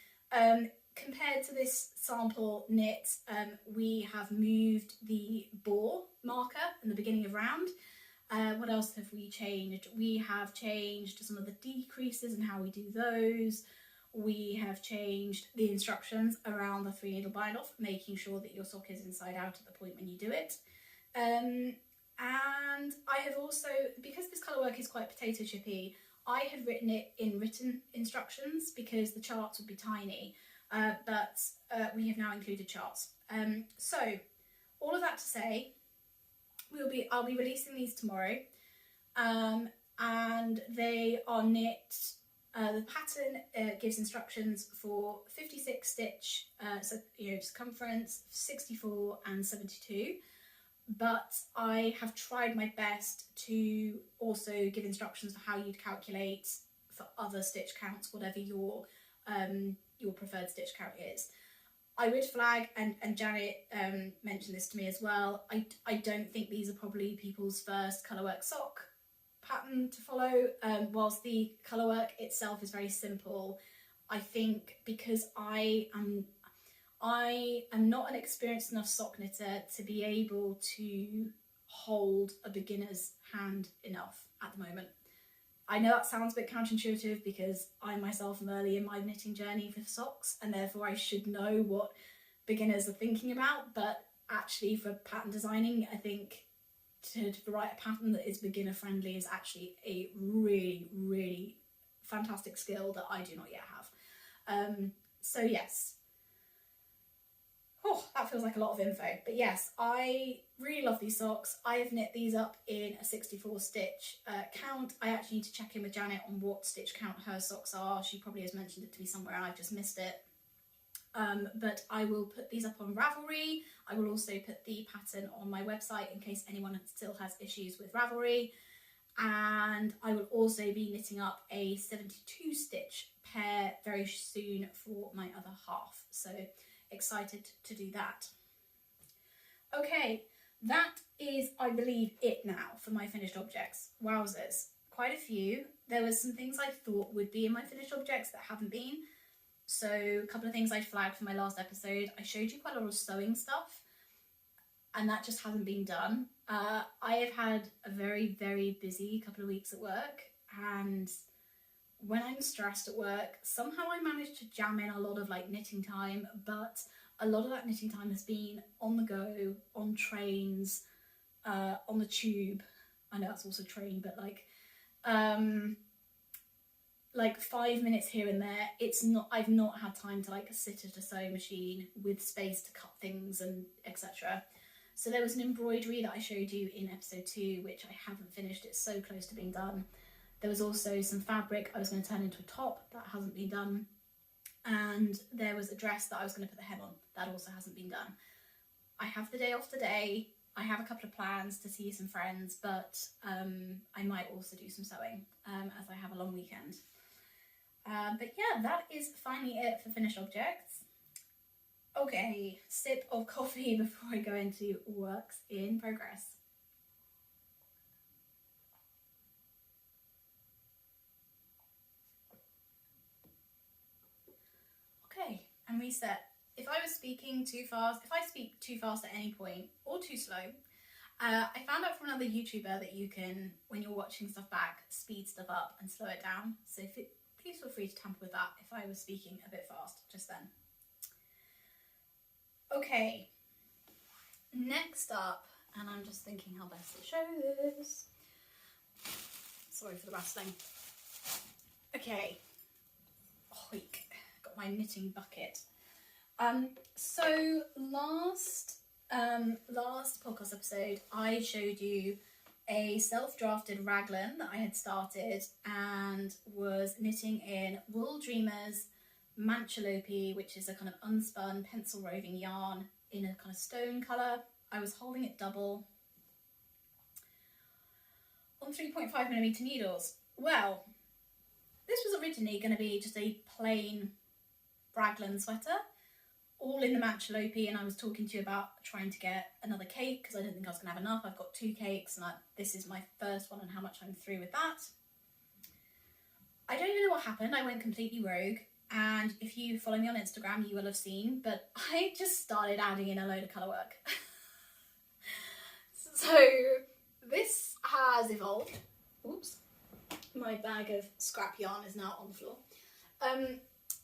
Compared to this sample knit, we have moved the bore marker in the beginning of round. What else have we changed? We have changed some of the decreases and how we do those. We have changed the instructions around the 3 needle bind off, making sure that your sock is inside out at the point when you do it. And I have also, because this colour work is quite potato chippy, I had written it in written instructions because the charts would be tiny, but we have now included charts. So all of that to say, I'll be releasing these tomorrow, and they are knit The pattern gives instructions for 56 stitch, so circumference, 64 and 72. But I have tried my best to also give instructions for how you'd calculate for other stitch counts, whatever your preferred stitch count is. I would flag, and Janet mentioned this to me as well, I don't think these are probably people's first colourwork sock pattern to follow. Whilst the colourwork itself is very simple, I think because I am not an experienced enough sock knitter to be able to hold a beginner's hand enough at the moment. I know that sounds a bit counterintuitive because I myself am early in my knitting journey for socks, and therefore I should know what beginners are thinking about, but actually for pattern designing, I think to write a pattern that is beginner friendly is actually a really, really fantastic skill that I do not yet have. So yes. Oh, that feels like a lot of info. But yes, I really love these socks. I have knit these up in a 64 stitch count. I actually need to check in with Janet on what stitch count her socks are. She probably has mentioned it to me somewhere and I've just missed it. But I will put these up on Ravelry. I will also put the pattern on my website in case anyone still has issues with Ravelry. And I will also be knitting up a 72 stitch pair very soon for my other half. So excited to do that. Okay, that is, I believe, it now for my finished objects. Wowzers, quite a few. There was some things I thought would be in my finished objects that haven't been. So a couple of things I flagged for my last episode. I showed you quite a lot of sewing stuff and that just hasn't been done. I have had a very, very busy couple of weeks at work, and when I'm stressed at work, somehow I manage to jam in a lot of like knitting time, but a lot of that knitting time has been on the go, on trains, on the tube. I know that's also train, but like 5 minutes here and there. I've not had time to like sit at a sewing machine with space to cut things and etc. So there was an embroidery that I showed you in episode 2, which I haven't finished. It's so close to being done. There was also some fabric I was going to turn into a top that hasn't been done. And there was a dress that I was going to put the hem on. That also hasn't been done. I have the day off today. I have a couple of plans to see some friends, but I might also do some sewing as I have a long weekend. But yeah, that is finally it for finished objects. Okay, sip of coffee before I go into works in progress. Okay, and reset. If I was speaking too fast, if I speak too fast at any point or too slow, I found out from another YouTuber that you can, when you're watching stuff back, speed stuff up and slow it down. So please feel free to tamper with that if I was speaking a bit fast just then. Okay, next up, and I'm just thinking how best to show this. Sorry for the rustling. Okay, got my knitting bucket. So last podcast episode, I showed you a self-drafted raglan that I had started and was knitting in Wool Dreamers Manchalope, which is a kind of unspun pencil roving yarn in a kind of stone colour. I was holding it double on 3.5mm needles. Well, this was originally going to be just a plain raglan sweater, all in the Manchalope, and I was talking to you about trying to get another cake because I didn't think I was going to have enough. I've got 2 cakes and this is my first one and how much I'm through with that. I don't even know what happened. I went completely rogue, and if you follow me on Instagram you will have seen, but I just started adding in a load of colour work. So this has evolved. Oops, my bag of scrap yarn is now on the floor.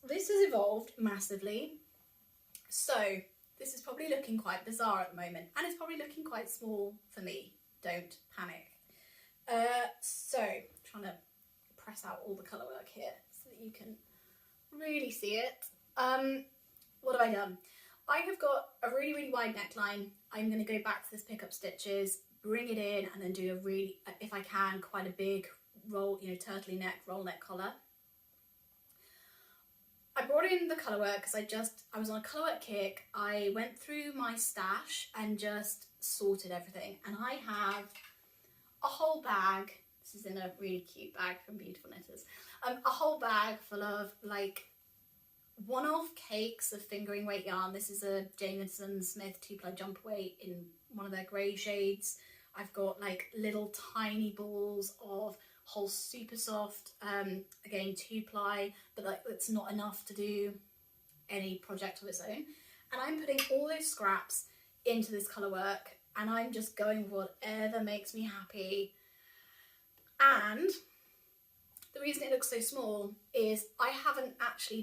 This has evolved massively. So this is probably looking quite bizarre at the moment, and it's probably looking quite small for me. Don't panic. So trying to press out all the colour work here so that you can really see it. What have I done? I have got a really, really wide neckline. I'm going to go back to this pickup stitches, bring it in, and then do a really, if I can, quite a big roll, turtly neck, roll neck collar. I brought in the colour work because I was on a colour work kick. I went through my stash and just sorted everything, and I have a whole bag. This is in a really cute bag from Beautiful Knitters. A whole bag full of like one-off cakes of fingering weight yarn. This is a Jameson Smith 2-ply jumper weight in one of their grey shades. I've got like little tiny balls of whole super soft, again 2-ply, but like it's not enough to do any project of its own. And I'm putting all those scraps into this colour work, and I'm just going with whatever makes me happy. And the reason it looks so small is I haven't actually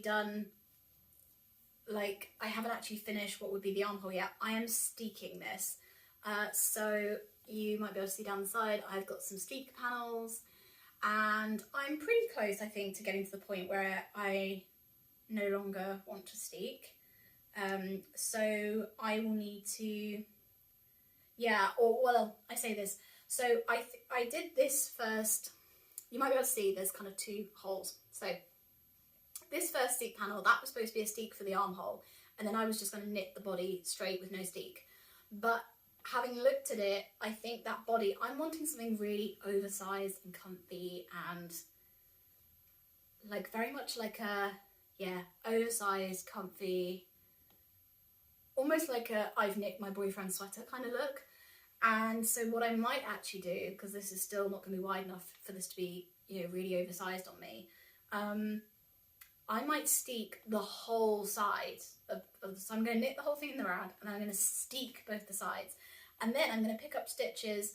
finished what would be the armhole yet. I am steeking this. So you might be able to see down the side, I've got some steek panels, and I'm pretty close, I think, to getting to the point where I no longer want to steek. So I will need to, I say this. So I did this first. You might be able to see there's kind of two holes. So this first steek panel, that was supposed to be a steek for the armhole, and then I was just going to knit the body straight with no steek. But having looked at it, I think that body, I'm wanting something really oversized and comfy and like very much like a, oversized, comfy, almost like a I've knit my boyfriend's sweater kind of look. And so what I might actually do, because this is still not going to be wide enough for this to be, really oversized on me, I might steek the whole side of so I'm going to knit the whole thing in the round, and I'm going to steek both the sides. And then I'm going to pick up stitches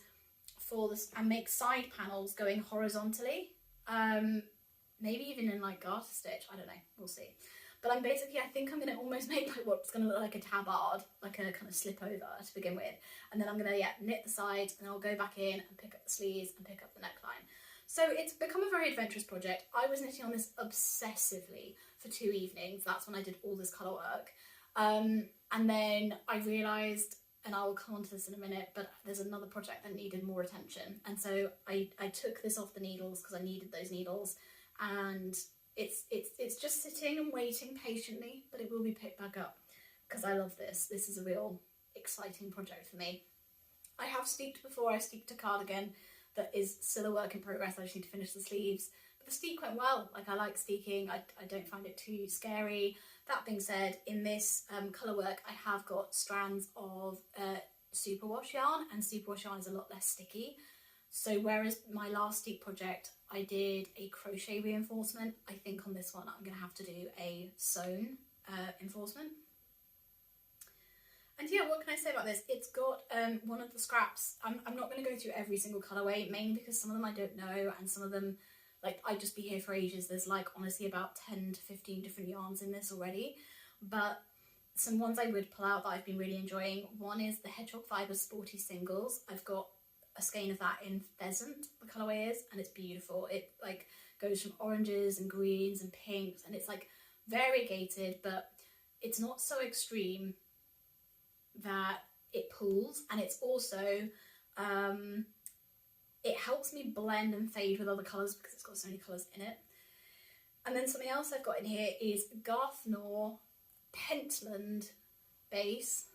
for this and make side panels going horizontally. Maybe even in like garter stitch, I don't know, we'll see. But I think I'm going to almost make like what's going to look like a tabard, like a kind of slip over to begin with. And then I'm going to knit the sides, and I'll go back in and pick up the sleeves and pick up the neckline. So it's become a very adventurous project. I was knitting on this obsessively for 2 evenings. That's when I did all this colour work. And then I realised, and I will come on to this in a minute, but there's another project that needed more attention. And so I took this off the needles because I needed those needles. And it's just sitting and waiting patiently, but it will be picked back up because I love this. This is a real exciting project for me. I have steeked before. I steeked a cardigan that is still a work in progress. I just need to finish the sleeves. But the steek went well. Like, I like steeking. I don't find it too scary. That being said, in this colour work, I have got strands of superwash yarn, and superwash yarn is a lot less sticky. So whereas my last steek project, I did a crochet reinforcement, I think on this one I'm going to have to do a sewn enforcement. And yeah, what can I say about this? It's got one of the scraps. I'm not going to go through every single colourway, mainly because some of them I don't know, and some of them, like, I'd just be here for ages. There's like honestly about 10 to 15 different yarns in this already. But some ones I would pull out that I've been really enjoying. One is the Hedgehog Fibre Sporty Singles. I've got a skein of that in Pheasant, the colourway is, and it's beautiful. It like goes from oranges and greens and pinks, and it's like variegated, but it's not so extreme that it pulls, and it's also it helps me blend and fade with other colours because it's got so many colours in it. And then something else I've got in here is Garth Nor Pentland base,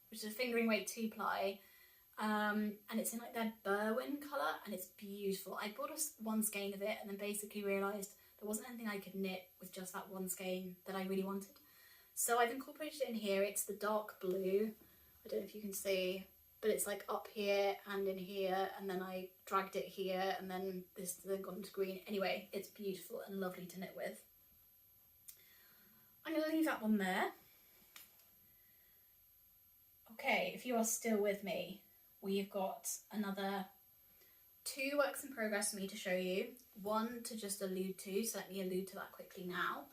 which is a fingering weight 2-ply, and it's in like their Berwyn colour, and it's beautiful. I bought one skein of it and then basically realised there wasn't anything I could knit with just that one skein that I really wanted. So I've incorporated it in here. It's the dark blue. I don't know if you can see, but it's like up here and in here, and then I dragged it here, and then this then gone into green. Anyway, it's beautiful and lovely to knit with. I'm going to leave that one there. Okay, if you are still with me, we've got another 2 works in progress for me to show you. One to just allude to, so let me allude to that quickly now.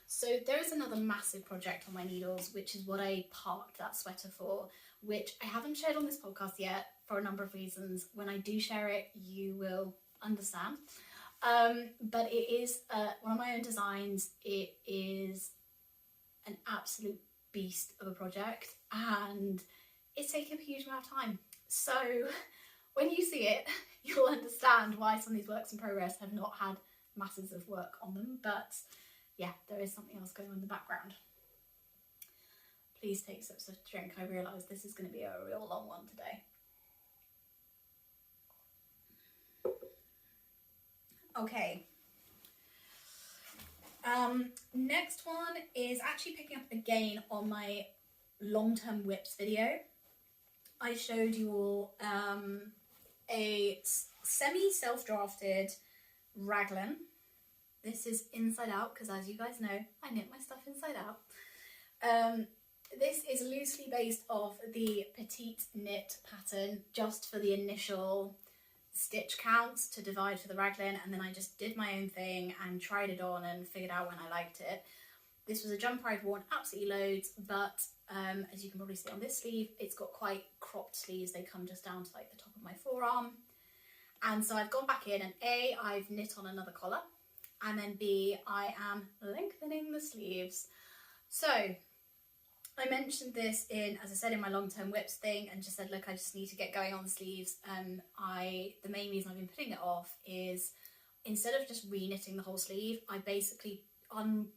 So there is another massive project on my needles, which is what I parked that sweater for, which I haven't shared on this podcast yet for a number of reasons. When I do share it, you will understand. But it is one of my own designs. It is an absolute beast of a project, and it's taken a huge amount of time. So when you see it, you'll understand why some of these works in progress have not had masses of work on them. But yeah, there is something else going on in the background. Please take sips of drink. I realise this is going to be a real long one today. Okay. Next one is actually picking up again on my long-term whips video. I showed you all a semi-self-drafted raglan. This is inside out because, as you guys know, I knit my stuff inside out. This is loosely based off the petite knit pattern, just for the initial stitch counts to divide for the raglan, and then I just did my own thing and tried it on and figured out when I liked it. This was a jumper I'd worn absolutely loads, but as you can probably see on this sleeve, it's got quite cropped sleeves. They come just down to like the top of my forearm. And so I've gone back in and A, I've knit on another collar, and then B, I am lengthening the sleeves. So I mentioned this in, as I said, in my long-term whips thing, and just said, look, I just need to get going on the sleeves. The main reason I've been putting it off is, instead of just re-knitting the whole sleeve, I basically frogged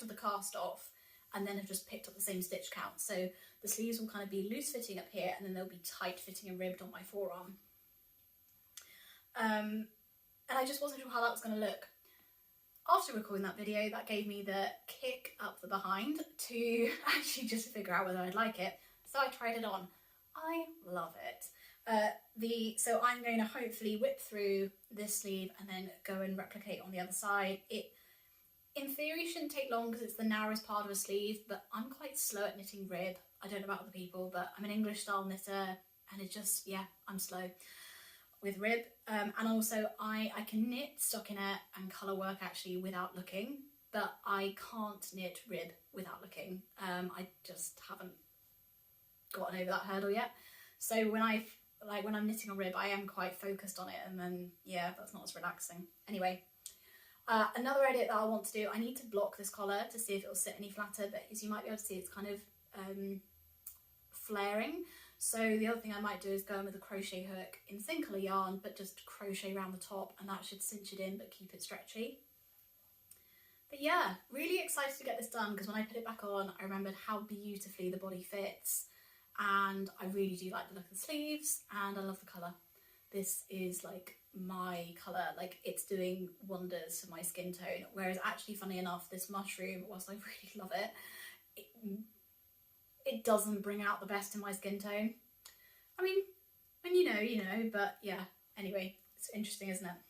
the cast off, and then have just picked up the same stitch count. So the sleeves will kind of be loose fitting up here, and then they'll be tight fitting and ribbed on my forearm. And I just wasn't sure how that was going to look. After recording that video, that gave me the kick up the behind to actually just figure out whether I'd like it. So I tried it on. I love it. So I'm going to hopefully whip through this sleeve and then go and replicate on the other side. It, in theory, shouldn't take long because it's the narrowest part of a sleeve, but I'm quite slow at knitting rib. I don't know about other people, but I'm an English style knitter, and it just, yeah, I'm slow with rib. And also I can knit stockinette and colour work actually without looking, but I can't knit rib without looking. I just haven't gotten over that hurdle yet. So when I'm knitting a rib, I am quite focused on it, and then yeah, that's not as relaxing. Anyway, another edit that I want to do, I need to block this collar to see if it'll sit any flatter, but as you might be able to see, it's kind of flaring. So the other thing I might do is go in with a crochet hook in the same colour yarn, but just crochet around the top, and that should cinch it in but keep it stretchy. But yeah, really excited to get this done, because when I put it back on, I remembered how beautifully the body fits, and I really do like the look of the sleeves, and I love the colour. This is like my colour, like it's doing wonders for my skin tone, whereas actually, funny enough, this mushroom, whilst I really love it, it doesn't bring out the best in my skin tone. I mean, when you know, but yeah, anyway, it's interesting, isn't it?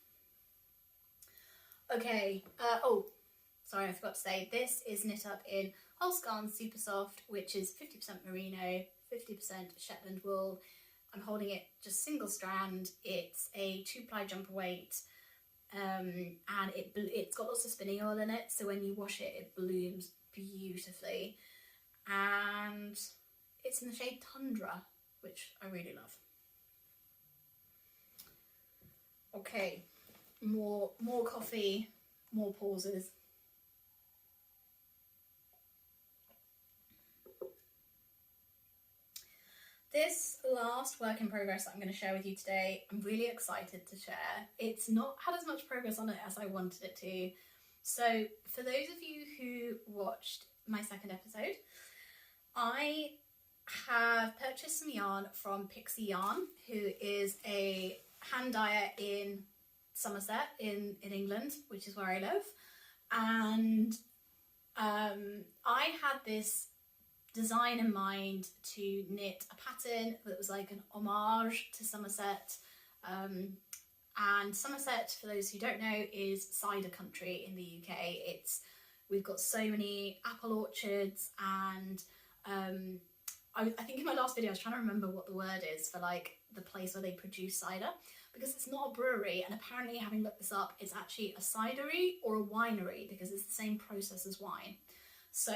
Okay, oh, sorry, I forgot to say, this is knit up in Holscarn Super Soft, which is 50% merino, 50% Shetland wool. I'm holding it just single strand. It's a 2-ply jumper weight, and it's got lots of spinning oil in it, so when you wash it, it blooms beautifully. And it's in the shade Tundra, which I really love. Okay, more coffee, more pauses. This last work in progress that I'm going to share with you today, I'm really excited to share. It's not had as much progress on it as I wanted it to. So for those of you who watched my second episode, I have purchased some yarn from Pixie Yarn, who is a hand dyer in Somerset in England, which is where I live. And I had this design in mind to knit a pattern that was like an homage to Somerset. And Somerset, for those who don't know, is cider country in the UK. We've got so many apple orchards, and I think in my last video I was trying to remember what the word is for like the place where they produce cider, because it's not a brewery, and apparently, having looked this up, it's actually a cidery or a winery, because it's the same process as wine. So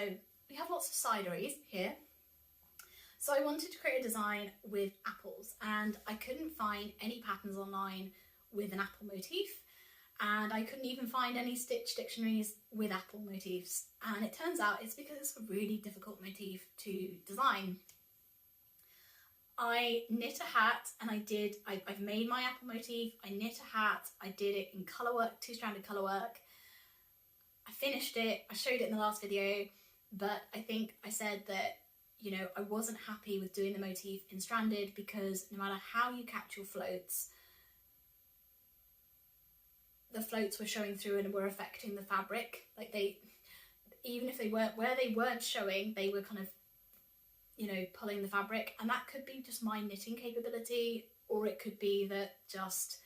we have lots of cideries here. So I wanted to create a design with apples, and I couldn't find any patterns online with an apple motif, and I couldn't even find any stitch dictionaries with apple motifs. And it turns out it's because it's a really difficult motif to design. I knit a hat, and I've made my apple motif, I knit a hat, I did it in colour work, 2-stranded colour work. I finished it, I showed it in the last video, but I think I said that, you know, I wasn't happy with doing the motif in stranded because no matter how you catch your floats, the floats were showing through and were affecting the fabric. Like even if they weren't, where they weren't showing, they were kind of, you know, pulling the fabric. And that could be just my knitting capability, or it could be that just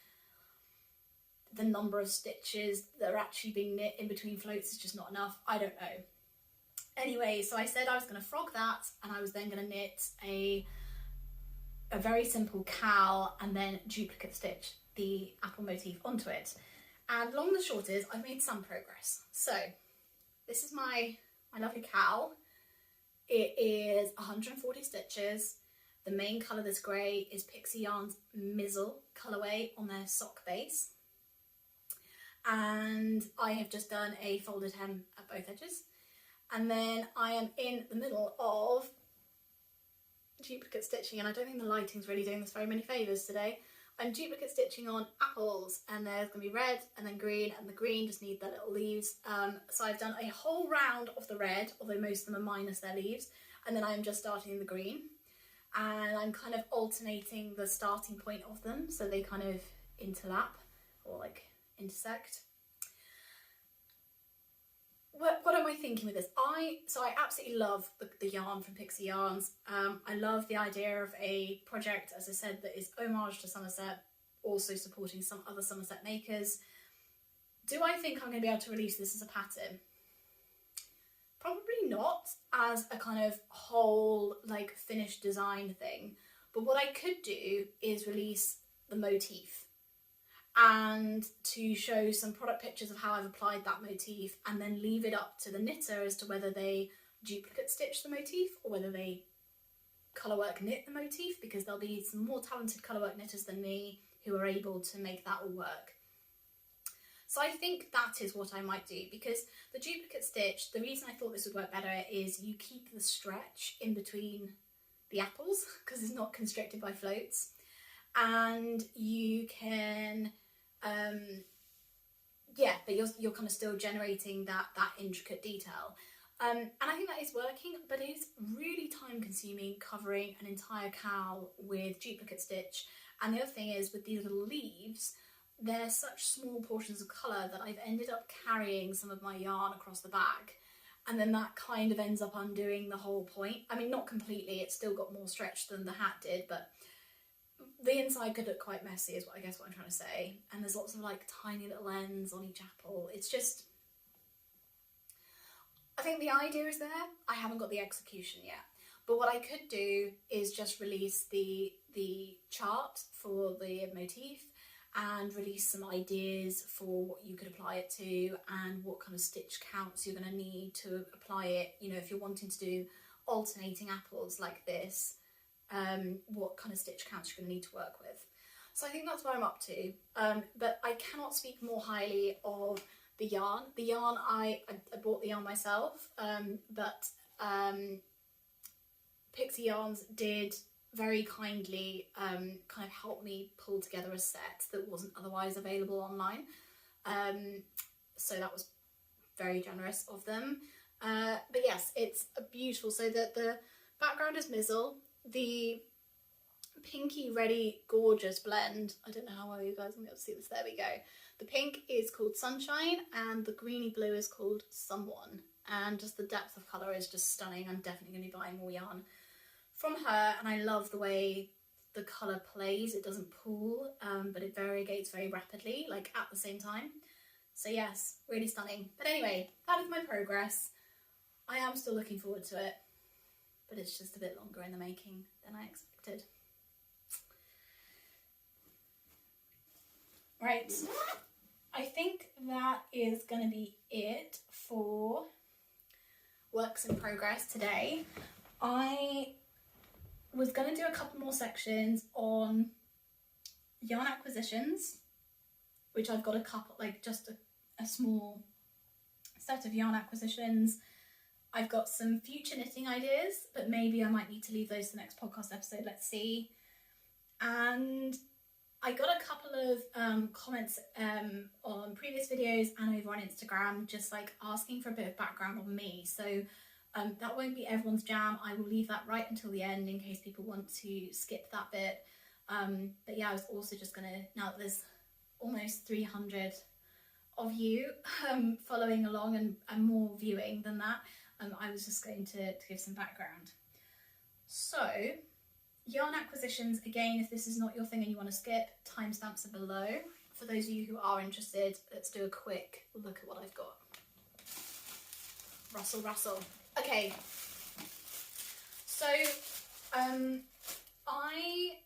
the number of stitches that are actually being knit in between floats is just not enough. I don't know. Anyway, so I said I was going to frog that, and I was then going to knit a very simple cowl and then duplicate stitch the apple motif onto it. And long and short is I've made some progress. So this is my lovely cowl. It is 140 stitches. The main colour this grey is Pixie Yarn's Mizzle colourway on their sock base. And I have just done a folded hem at both edges. And then I am in the middle of duplicate stitching, and I don't think the lighting's really doing this very many favours today. I'm duplicate stitching on apples, and there's going to be red and then green, and the green just need their little leaves. So I've done a whole round of the red, although most of them are minus their leaves, and then I'm just starting the green. And I'm kind of alternating the starting point of them so they kind of interlap or like intersect. What am I thinking with this? I absolutely love the yarn from Pixie Yarns. I love the idea of a project, as I said, that is homage to Somerset, also supporting some other Somerset makers. Do I think I'm going to be able to release this as a pattern? Probably not as a kind of whole like finished design thing, but what I could do is release the motif and to show some product pictures of how I've applied that motif, and then leave it up to the knitter as to whether they duplicate stitch the motif or whether they colourwork knit the motif, because there'll be some more talented colourwork knitters than me who are able to make that all work. So I think that is what I might do, because the duplicate stitch, the reason I thought this would work better is you keep the stretch in between the apples because it's not constricted by floats, and you can yeah, but you're kind of still generating that intricate detail, and I think that is working, but it is really time consuming covering an entire cowl with duplicate stitch. And the other thing is, with these little leaves, they're such small portions of colour that I've ended up carrying some of my yarn across the bag, and then that kind of ends up undoing the whole point. I mean, not completely, it's still got more stretch than the hat did, but the inside could look quite messy is what I guess what I'm trying to say. And there's lots of like tiny little ends on each apple. It's just, I think the idea is there, I haven't got the execution yet. But what I could do is just release the chart for the motif and release some ideas for what you could apply it to and what kind of stitch counts you're going to need to apply it. You know, if you're wanting to do alternating apples like this, what kind of stitch counts you're going to need to work with. So I think that's where I'm up to, but I cannot speak more highly of the yarn. The yarn, I bought the yarn myself, but Pixie Yarns did very kindly kind of help me pull together a set that wasn't otherwise available online, so that was very generous of them. But yes, it's a beautiful, so that the background is Mizzle. The pinky reddy gorgeous blend, I don't know how well you guys will be able to see this, there we go. The pink is called Sunshine and the greeny blue is called Someone, and just the depth of colour is just stunning. I'm definitely going to be buying more yarn from her, and I love the way the colour plays. It doesn't pool, but it variegates very rapidly, like at the same time. So yes, really stunning. But anyway, that is my progress. I am still looking forward to it, but it's just a bit longer in the making than I expected. Right, I think that is going to be it for works in progress today. I was going to do a couple more sections on yarn acquisitions, which I've got a couple, like just a small set of yarn acquisitions. I've got some future knitting ideas, but maybe I might need to leave those to the next podcast episode, let's see. And I got a couple of comments on previous videos and over on Instagram, just like asking for a bit of background on me. So that won't be everyone's jam. I will leave that right until the end in case people want to skip that bit. But yeah, I was also just gonna, now that there's almost 300 of you following along and more viewing than that, I was just going to give some background. So, yarn acquisitions, again, if this is not your thing and you want to skip, timestamps are below. For those of you who are interested, let's do a quick look at what I've got. Rustle, rustle. Okay, so I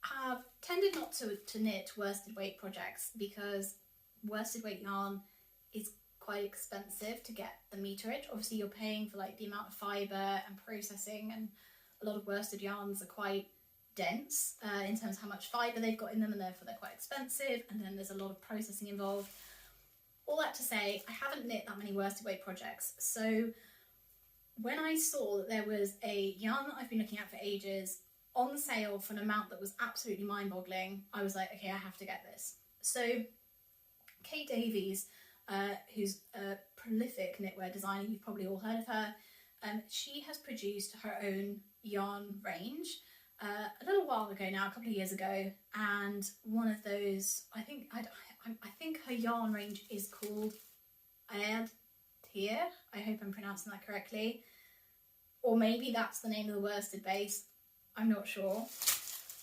have tended not to knit worsted weight projects because worsted weight yarn is quite expensive to get the meterage. Obviously you're paying for like the amount of fibre and processing, and a lot of worsted yarns are quite dense in terms of how much fibre they've got in them, and therefore they're quite expensive, and then there's a lot of processing involved. All that to say, I haven't knit that many worsted weight projects, so when I saw that there was a yarn that I've been looking at for ages on sale for an amount that was absolutely mind-boggling, I was like, okay, I have to get this. So Kate Davies, who's a prolific knitwear designer, you've probably all heard of her, she has produced her own yarn range a little while ago now, a couple of years ago, and one of those, I think her yarn range is called Tier. I hope I'm pronouncing that correctly, or maybe that's the name of the worsted base, I'm not sure,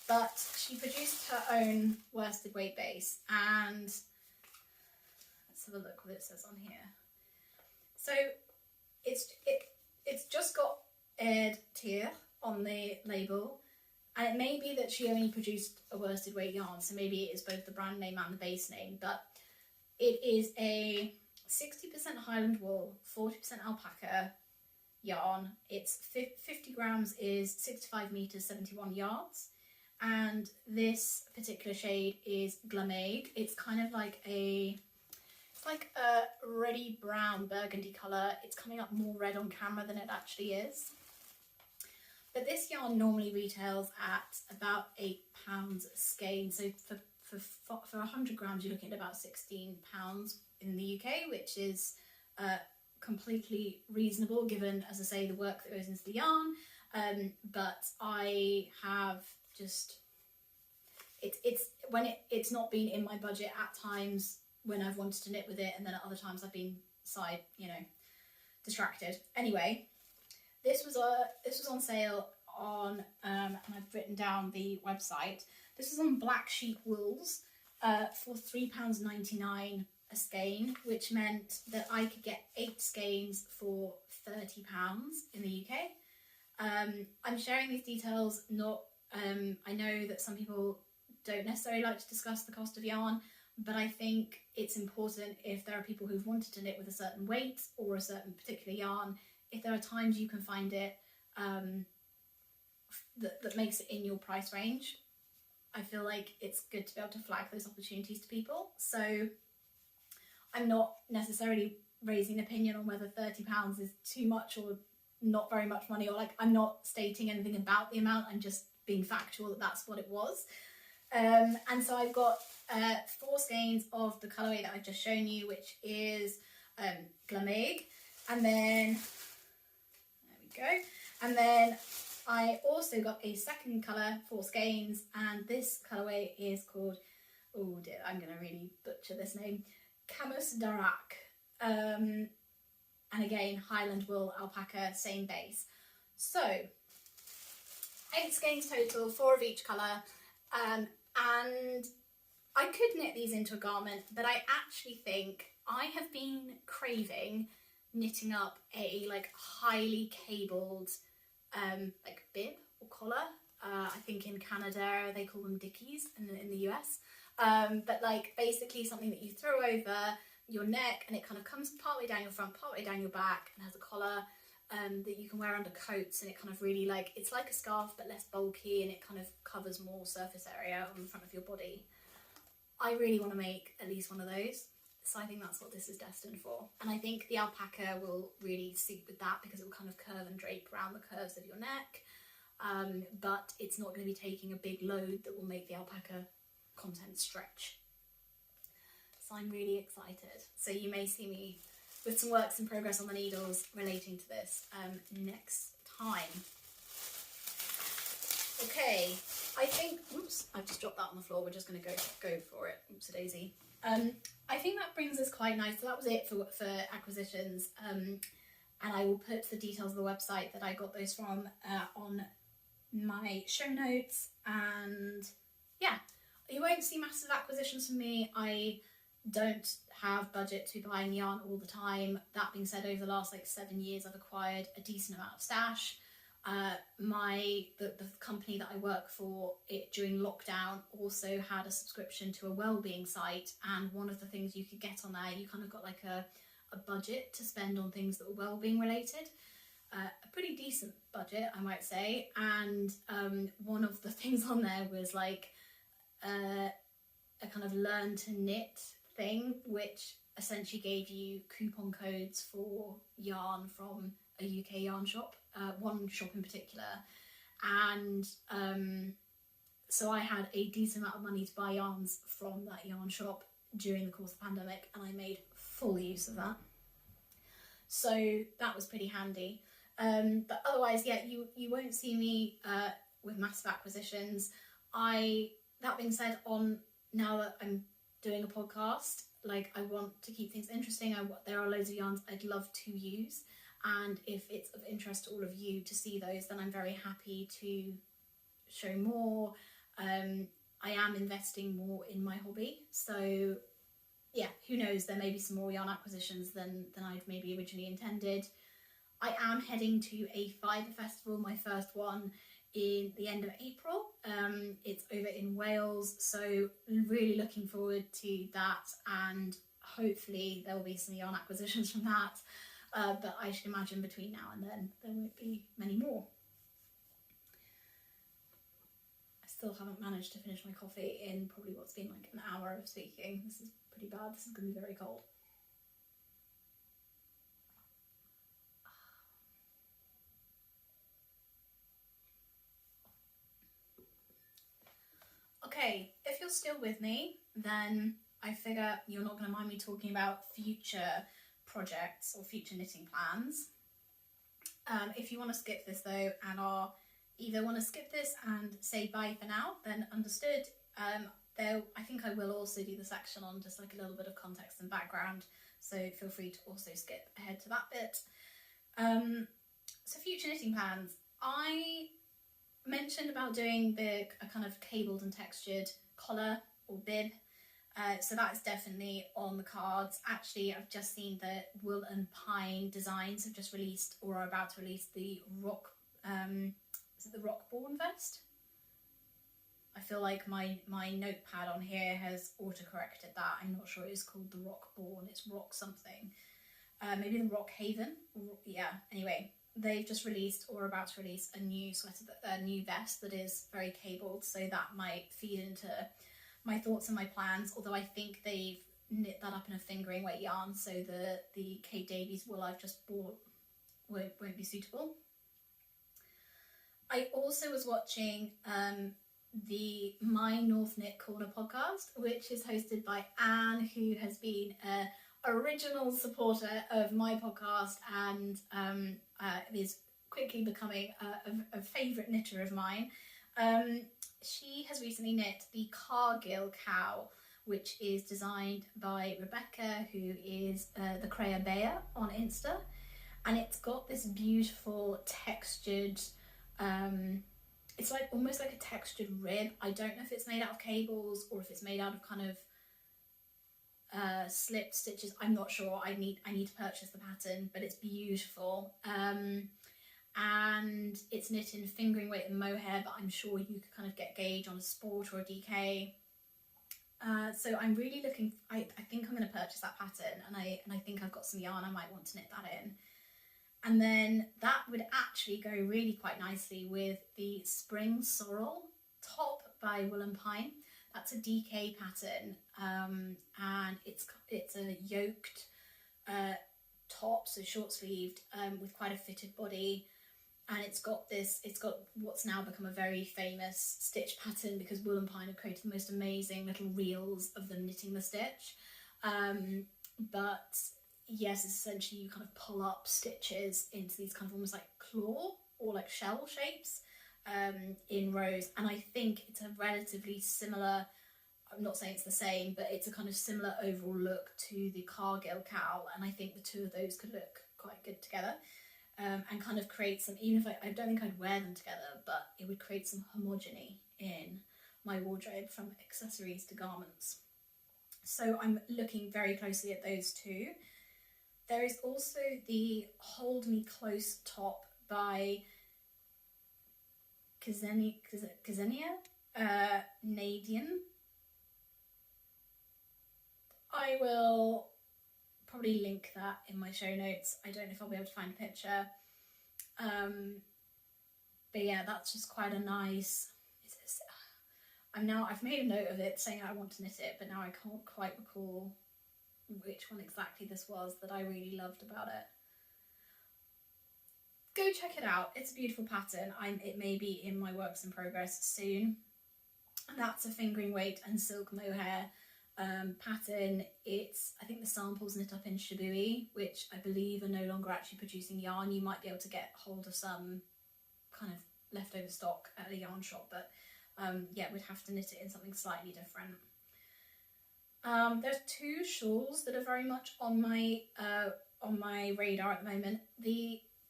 but she produced her own worsted weight base, and let's have a look what it says on here. So it's just got Tier on the label, and it may be that she only produced a worsted weight yarn, so maybe it is both the brand name and the base name, but it is a 60% Highland wool, 40% alpaca yarn. It's 50 grams is 65 meters, 71 yards, and this particular shade is Glameig. It's kind of like it's like a reddy brown burgundy colour. It's coming up more red on camera than it actually is. But this yarn normally retails at about £8 a skein, so for 100 grams you're looking at about £16 in the UK, which is completely reasonable given, as I say, the work that goes into the yarn. But I have just, it's not been in my budget at times when I've wanted to knit with it, and then at other times I've been distracted. Anyway, this was on sale on and I've written down the website. This was on Black Sheep Wools for £3.99 a skein, which meant that I could get 8 skeins for £30 in the UK. I'm sharing these details not, I know that some people don't necessarily like to discuss the cost of yarn, but I think it's important if there are people who've wanted to knit with a certain weight or a certain particular yarn, if there are times you can find it that makes it in your price range, I feel like it's good to be able to flag those opportunities to people. So I'm not necessarily raising an opinion on whether £30 is too much or not very much money, or like I'm not stating anything about the amount, I'm just being factual that that's what it was. And so I've got 4 skeins of the colourway that I've just shown you, which is Glameig, and then there we go, and then I also got a second colour, 4 skeins, and this colourway is called, oh dear, I'm going to really butcher this name, Camus Darak, and again Highland wool, alpaca, same base. So 8 skeins total, 4 of each colour, and I could knit these into a garment, but I actually think I have been craving knitting up a like highly cabled like bib or collar. I think in Canada they call them dickies, and in the US, but like basically something that you throw over your neck and it kind of comes partway down your front, partway down your back, and has a collar that you can wear under coats, and it kind of really like, it's like a scarf but less bulky, and it kind of covers more surface area on the front of your body. I really want to make at least one of those, so I think that's what this is destined for. And I think the alpaca will really suit with that because it will kind of curve and drape around the curves of your neck, but it's not going to be taking a big load that will make the alpaca content stretch. So I'm really excited. So you may see me with some works in progress on the needles relating to this next time. Okay, I think, oops, I've just dropped that on the floor. We're just going to go for it. Oops a daisy. I think that brings us quite nice. So that was it for acquisitions. And I will put the details of the website that I got those from on my show notes. And yeah, you won't see massive acquisitions from me. I don't have budget to be buying yarn all the time. That being said, over the last 7 years, I've acquired a decent amount of stash. The company that I work for, during lockdown, also had a subscription to a wellbeing site, and one of the things you could get on there, you kind of got a budget to spend on things that were wellbeing related. A pretty decent budget, I might say, and one of the things on there was a kind of learn to knit thing, which essentially gave you coupon codes for yarn from a UK yarn shop, one shop in particular, and so I had a decent amount of money to buy yarns from that yarn shop during the course of the pandemic, and I made full use of that. So that was pretty handy. But otherwise, yeah, you won't see me with massive acquisitions. That being said, now that I'm doing a podcast, I want to keep things interesting. There are loads of yarns I'd love to use, and if it's of interest to all of you to see those, then I'm very happy to show more. I am investing more in my hobby, so yeah, who knows, there may be some more yarn acquisitions than I'd maybe originally intended. I am heading to a fibre festival, my first one, in the end of April. It's over in Wales, so really looking forward to that, and hopefully there will be some yarn acquisitions from that, but I should imagine between now and then there won't be many more. I still haven't managed to finish my coffee in probably what's been an hour of speaking. This is pretty bad. This is going to be very cold. Okay, if you're still with me, then I figure you're not going to mind me talking about future projects or future knitting plans. If you want to skip this though, and either want to skip this and say bye for now, then understood. I think I will also do the section on just a little bit of context and background, so feel free to also skip ahead to that bit. So future knitting plans. I mentioned about doing a kind of cabled and textured collar or bib, so that's definitely on the cards. Actually, I've just seen that Wool and Pine Designs have just released, or are about to release, the rock, is it the Rockborn vest? I feel like my notepad on here has auto-corrected that. I'm not sure it's called the Rockborn, it's Rock something. Maybe the Rock Haven, yeah, anyway. They've just released, or about to release, a new sweater, a new vest that is very cabled, so that might feed into my thoughts and my plans, although I think they've knit that up in a fingering weight yarn, so the Kate Davies wool I've just bought won't be suitable. I also was watching the My North Knit Corner podcast, which is hosted by Anne, who has been a original supporter of my podcast and is quickly becoming a favourite knitter of mine. She has recently knit the Cargill cow, which is designed by Rebecca, who is the Creya Bear on Insta, and it's got this beautiful textured, it's almost like a textured rib. I don't know if it's made out of cables or if it's made out of kind of slipped stitches. I'm not sure. I need to purchase the pattern, but it's beautiful, and it's knit in fingering weight and mohair, but I'm sure you could kind of get gauge on a sport or a DK. So I'm really looking. I think I'm going to purchase that pattern, and I think I've got some yarn I might want to knit that in, and then that would actually go really quite nicely with the Spring Sorrel top by Wool and Pine. That's a DK pattern, and it's a yoked top, so short sleeved, with quite a fitted body, and it's got what's now become a very famous stitch pattern, because Wool and Pine have created the most amazing little reels of them knitting the stitch. But yes, it's essentially you kind of pull up stitches into these kind of almost like claw or like shell shapes in rows, and I think it's a relatively similar, I'm not saying it's the same, but it's a kind of similar overall look to the Cargill cowl, and I think the two of those could look quite good together, and kind of create some, even if I don't think I'd wear them together, but it would create some homogeny in my wardrobe from accessories to garments. So I'm looking very closely at those two. There is also the Hold Me Close top by Ksenia Nadian. I will probably link that in my show notes. I don't know if I'll be able to find a picture. But yeah, that's just quite a nice, I've made a note of it saying I want to knit it, but now I can't quite recall which one exactly this was that I really loved about it. Go check it out. It's a beautiful pattern. It may be in my works in progress soon. And that's a fingering weight and silk mohair pattern. I think the sample's knit up in Shibui, which I believe are no longer actually producing yarn. You might be able to get hold of some kind of leftover stock at a yarn shop, but yeah, we'd have to knit it in something slightly different. There's two shawls that are very much on my radar at the moment.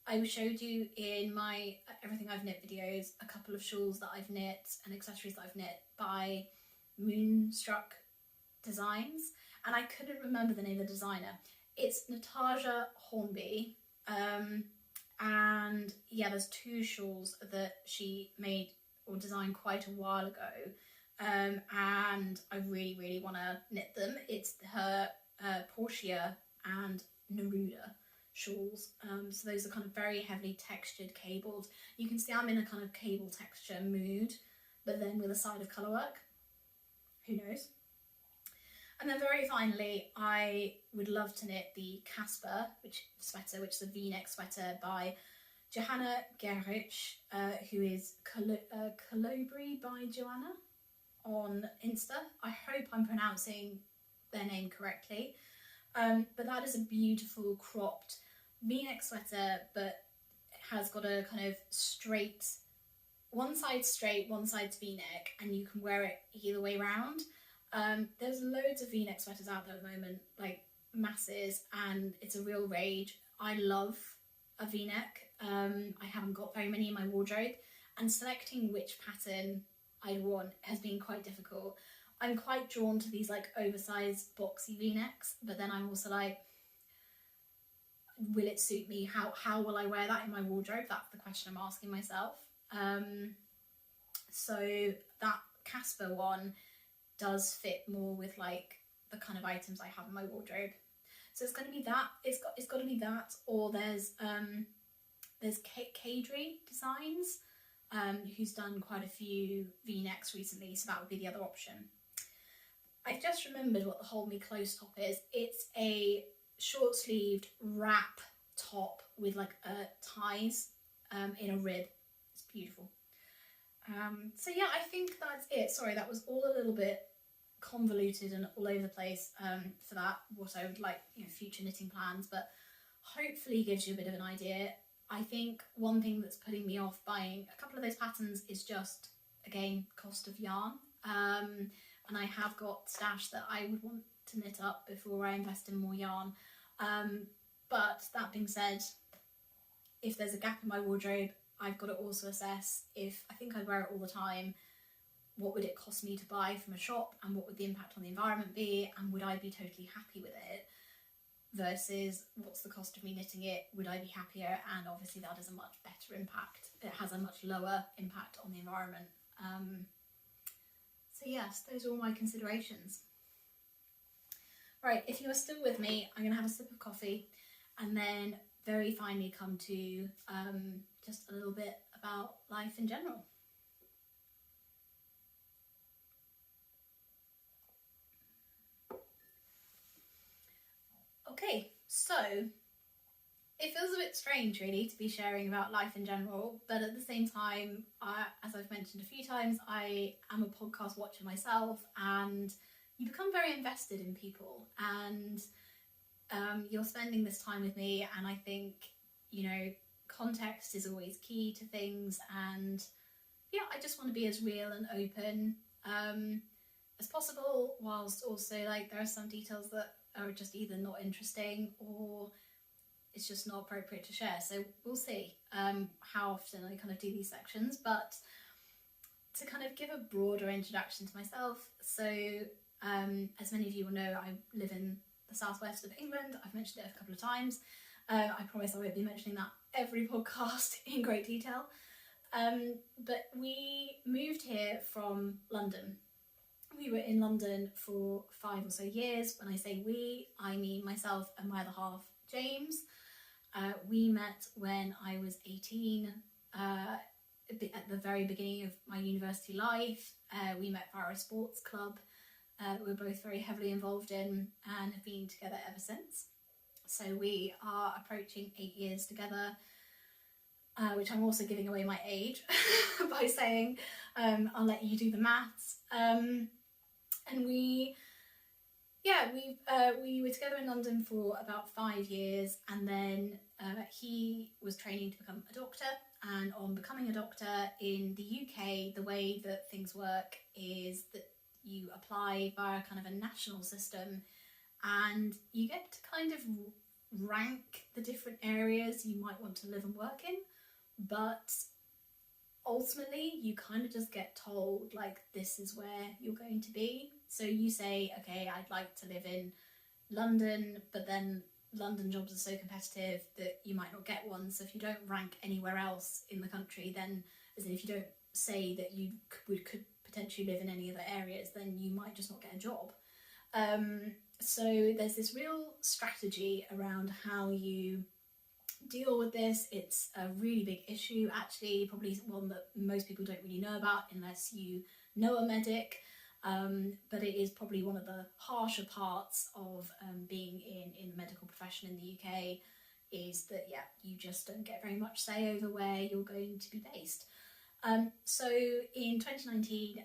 I showed you in my Everything I've Knit videos a couple of shawls that I've knit and accessories that I've knit by Moonstruck Designs, and I couldn't remember the name of the designer. It's Natasha Hornby, and yeah, there's two shawls that she made or designed quite a while ago, and I really, really want to knit them. It's her Portia and Neruda shawls, so those are kind of very heavily textured cabled. You can see I'm in a kind of cable texture mood, but then with a side of colour work, who knows. And then very finally, I would love to knit the Casper sweater, which is a V-neck sweater by Johanna Gerrich, who is Colobri by Joanna on Insta. I hope I'm pronouncing their name correctly. But that is a beautiful cropped V-neck sweater, but it has got a kind of straight, one side's straight, one side's V-neck, and you can wear it either way round. There's loads of V-neck sweaters out there at the moment, like masses, and it's a real rage. I love a V-neck. I haven't got very many in my wardrobe, and selecting which pattern I'd want has been quite difficult. I'm quite drawn to these like oversized boxy V-necks, but then I'm also like, will it suit me? How will I wear that in my wardrobe? That's the question I'm asking myself. So that Casper one does fit more with like the kind of items I have in my wardrobe. So it's going to be that. It's got to be that, or there's Kadri Designs, who's done quite a few V-necks recently, so that would be the other option. I just remembered what the Hold Me Close top is. It's a short-sleeved wrap top with like ties in a rib. It's beautiful. So yeah, I think that's it. Sorry, that was all a little bit convoluted and all over the place for that, what I would like, future knitting plans, but hopefully gives you a bit of an idea. I think one thing that's putting me off buying a couple of those patterns is just, again, cost of yarn. And I have got stash that I would want to knit up before I invest in more yarn. But that being said, if there's a gap in my wardrobe, I've got to also assess if I think I wear it all the time, what would it cost me to buy from a shop, and what would the impact on the environment be, and would I be totally happy with it, versus what's the cost of me knitting it, would I be happier? And obviously that is a much better impact. It has a much lower impact on the environment. So yes, those are all my considerations. Right, if you are still with me, I'm going to have a sip of coffee and then very finally come to just a little bit about life in general. Okay, so It feels a bit strange, really, to be sharing about life in general, but at the same time, as I've mentioned a few times, I am a podcast watcher myself, and you become very invested in people, and you're spending this time with me, and I think, you know, context is always key to things, and yeah, I just want to be as real and open as possible, whilst also, like, there are some details that are just either not interesting or it's just not appropriate to share. So we'll see how often I kind of do these sections, but to kind of give a broader introduction to myself. So as many of you will know, I live in the southwest of England. I've mentioned it a couple of times. I promise I won't be mentioning that every podcast in great detail. But we moved here from London. We were in London for 5 or so years. When I say we, I mean myself and my other half, James. We met when I was 18, at the very beginning of my university life. We met via a sports club we're both very heavily involved in and have been together ever since. So we are approaching 8 years together, which I'm also giving away my age by saying I'll let you do the maths. And we were together in London for about 5 years, and then he was training to become a doctor. And on becoming a doctor in the UK, the way that things work is that you apply via kind of a national system, and you get to kind of rank the different areas you might want to live and work in, but ultimately you kind of just get told, like, this is where you're going to be. So you say, okay, I'd like to live in London, but then London jobs are so competitive that you might not get one. So if you don't rank anywhere else in the country, then, as in if you don't say that you could potentially live in any other areas, then you might just not get a job. So there's this real strategy around how you deal with this. It's a really big issue, actually, probably one that most people don't really know about unless you know a medic. But it is probably one of the harsher parts of being in the medical profession in the UK, is that, yeah, you just don't get very much say over where you're going to be based. So in 2019,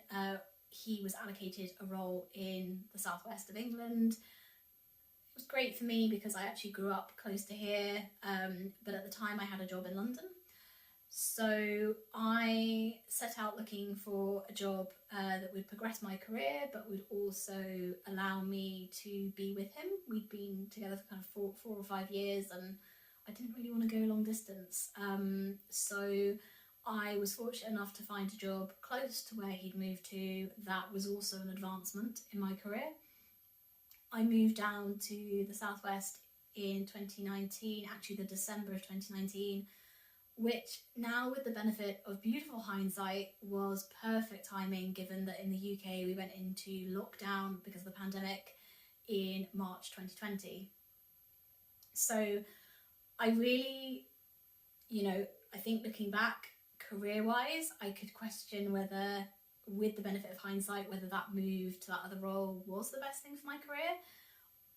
he was allocated a role in the southwest of England. It was great for me because I actually grew up close to here, but at the time I had a job in London. So I set out looking for a job that would progress my career, but would also allow me to be with him. We'd been together for kind of four or 5 years, and I didn't really want to go long distance. So I was fortunate enough to find a job close to where he'd moved to that was also an advancement in my career. I moved down to the southwest in 2019, actually the December of 2019, which now, with the benefit of beautiful hindsight, was perfect timing, given that in the UK we went into lockdown because of the pandemic in March 2020. So I really, I think looking back, career-wise, I could question whether, with the benefit of hindsight, whether that move to that other role was the best thing for my career.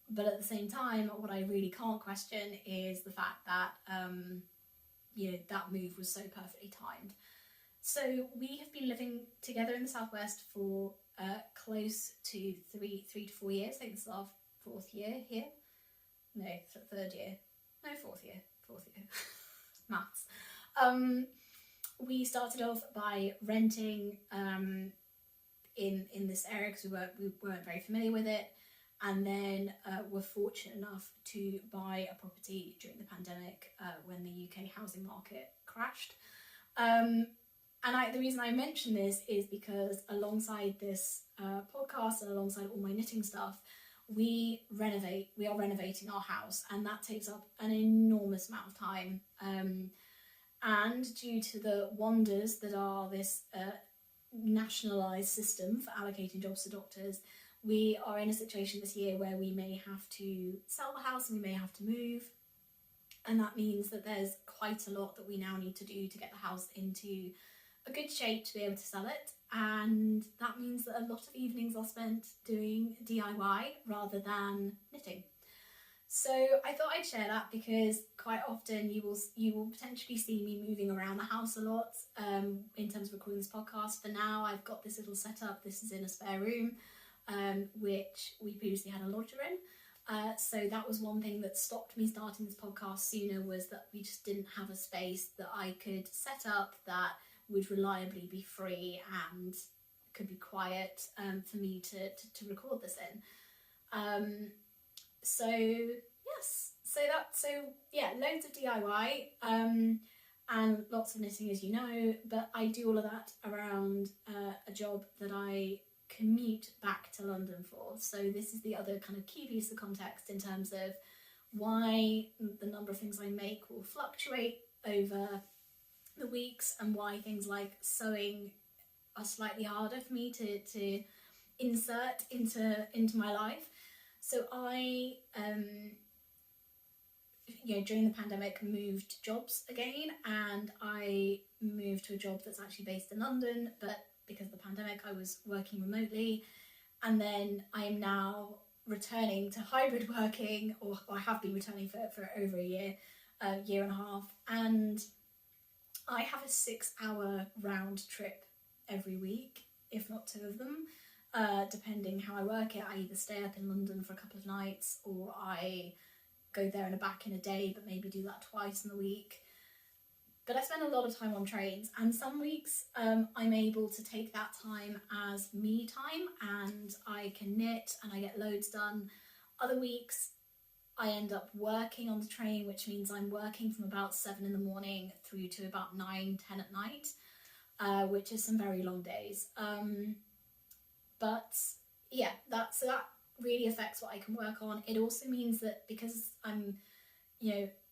But at the same time, what I really can't question is the fact that that move was so perfectly timed. So we have been living together in the southwest for close to three to 4 years. I think this is our 4th year here. No, 3rd year. No, 4th year. Maths. We started off by renting in this area because we weren't very familiar with it, and then were fortunate enough to buy a property during the pandemic when the UK housing market crashed. The reason I mention this is because alongside this podcast and alongside all my knitting stuff, we are renovating our house, and that takes up an enormous amount of time. And due to the wonders that are this nationalised system for allocating jobs to doctors, we are in a situation this year where we may have to sell the house and we may have to move. And that means that there's quite a lot that we now need to do to get the house into a good shape to be able to sell it. And that means that a lot of evenings are spent doing DIY rather than knitting. So I thought I'd share that because quite often you will potentially see me moving around the house a lot in terms of recording this podcast. For now, I've got this little setup. This is in a spare room, which we previously had a lodger in. So that was one thing that stopped me starting this podcast sooner, was that we just didn't have a space that I could set up that would reliably be free and could be quiet for me to record this in. So yes, so loads of DIY and lots of knitting, as you know, but I do all of that around a job that I commute back to London for. So this is the other kind of key piece of context in terms of why the number of things I make will fluctuate over the weeks, and why things like sewing are slightly harder for me to insert into my life. So I during the pandemic moved jobs again, and I moved to a job that's actually based in London, but because of the pandemic I was working remotely, and then I am now returning to hybrid working, or I have been returning for over a year and a half, and I have a 6-hour round trip every week, if not 2 of them, depending how I work it. I either stay up in London for a couple of nights, or I go there and back in a day, but maybe do that twice in the week. But I spend a lot of time on trains, and some weeks I'm able to take that time as me time, and I can knit and I get loads done. Other weeks I end up working on the train, which means I'm working from about 7 in the morning through to about 9, 10 at night, which is some very long days. But yeah, that really affects what I can work on. It also means that because I'm,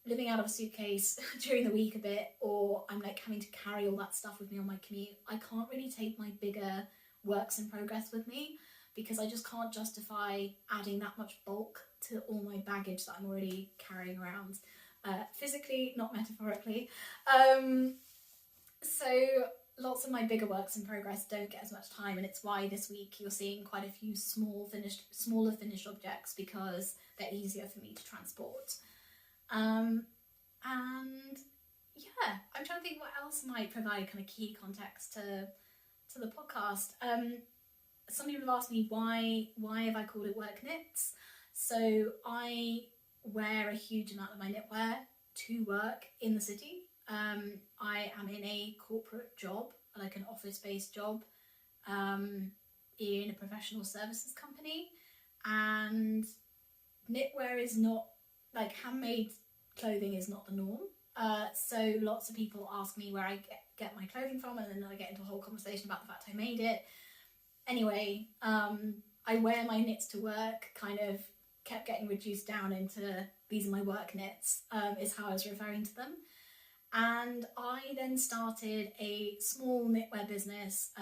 living out of a suitcase during the week a bit, or I'm like having to carry all that stuff with me on my commute, I can't really take my bigger works in progress with me, because I just can't justify adding that much bulk to all my baggage that I'm already carrying around, physically, not metaphorically. So lots of my bigger works in progress don't get as much time, and it's why this week you're seeing quite a few smaller finished objects, because they're easier for me to transport. And yeah, I'm trying to think what else might provide kind of key context to the podcast. Some people have asked me why have I called it work.knits. So I wear a huge amount of my knitwear to work in the city. I am in a corporate job, like an office-based job, in a professional services company, and knitwear is not, like, handmade clothing is not the norm. So lots of people ask me where I get my clothing from, and then I get into a whole conversation about the fact I made it. Anyway, I wear my knits to work kind of kept getting reduced down into these are my work knits, is how I was referring to them. And I then started a small knitwear business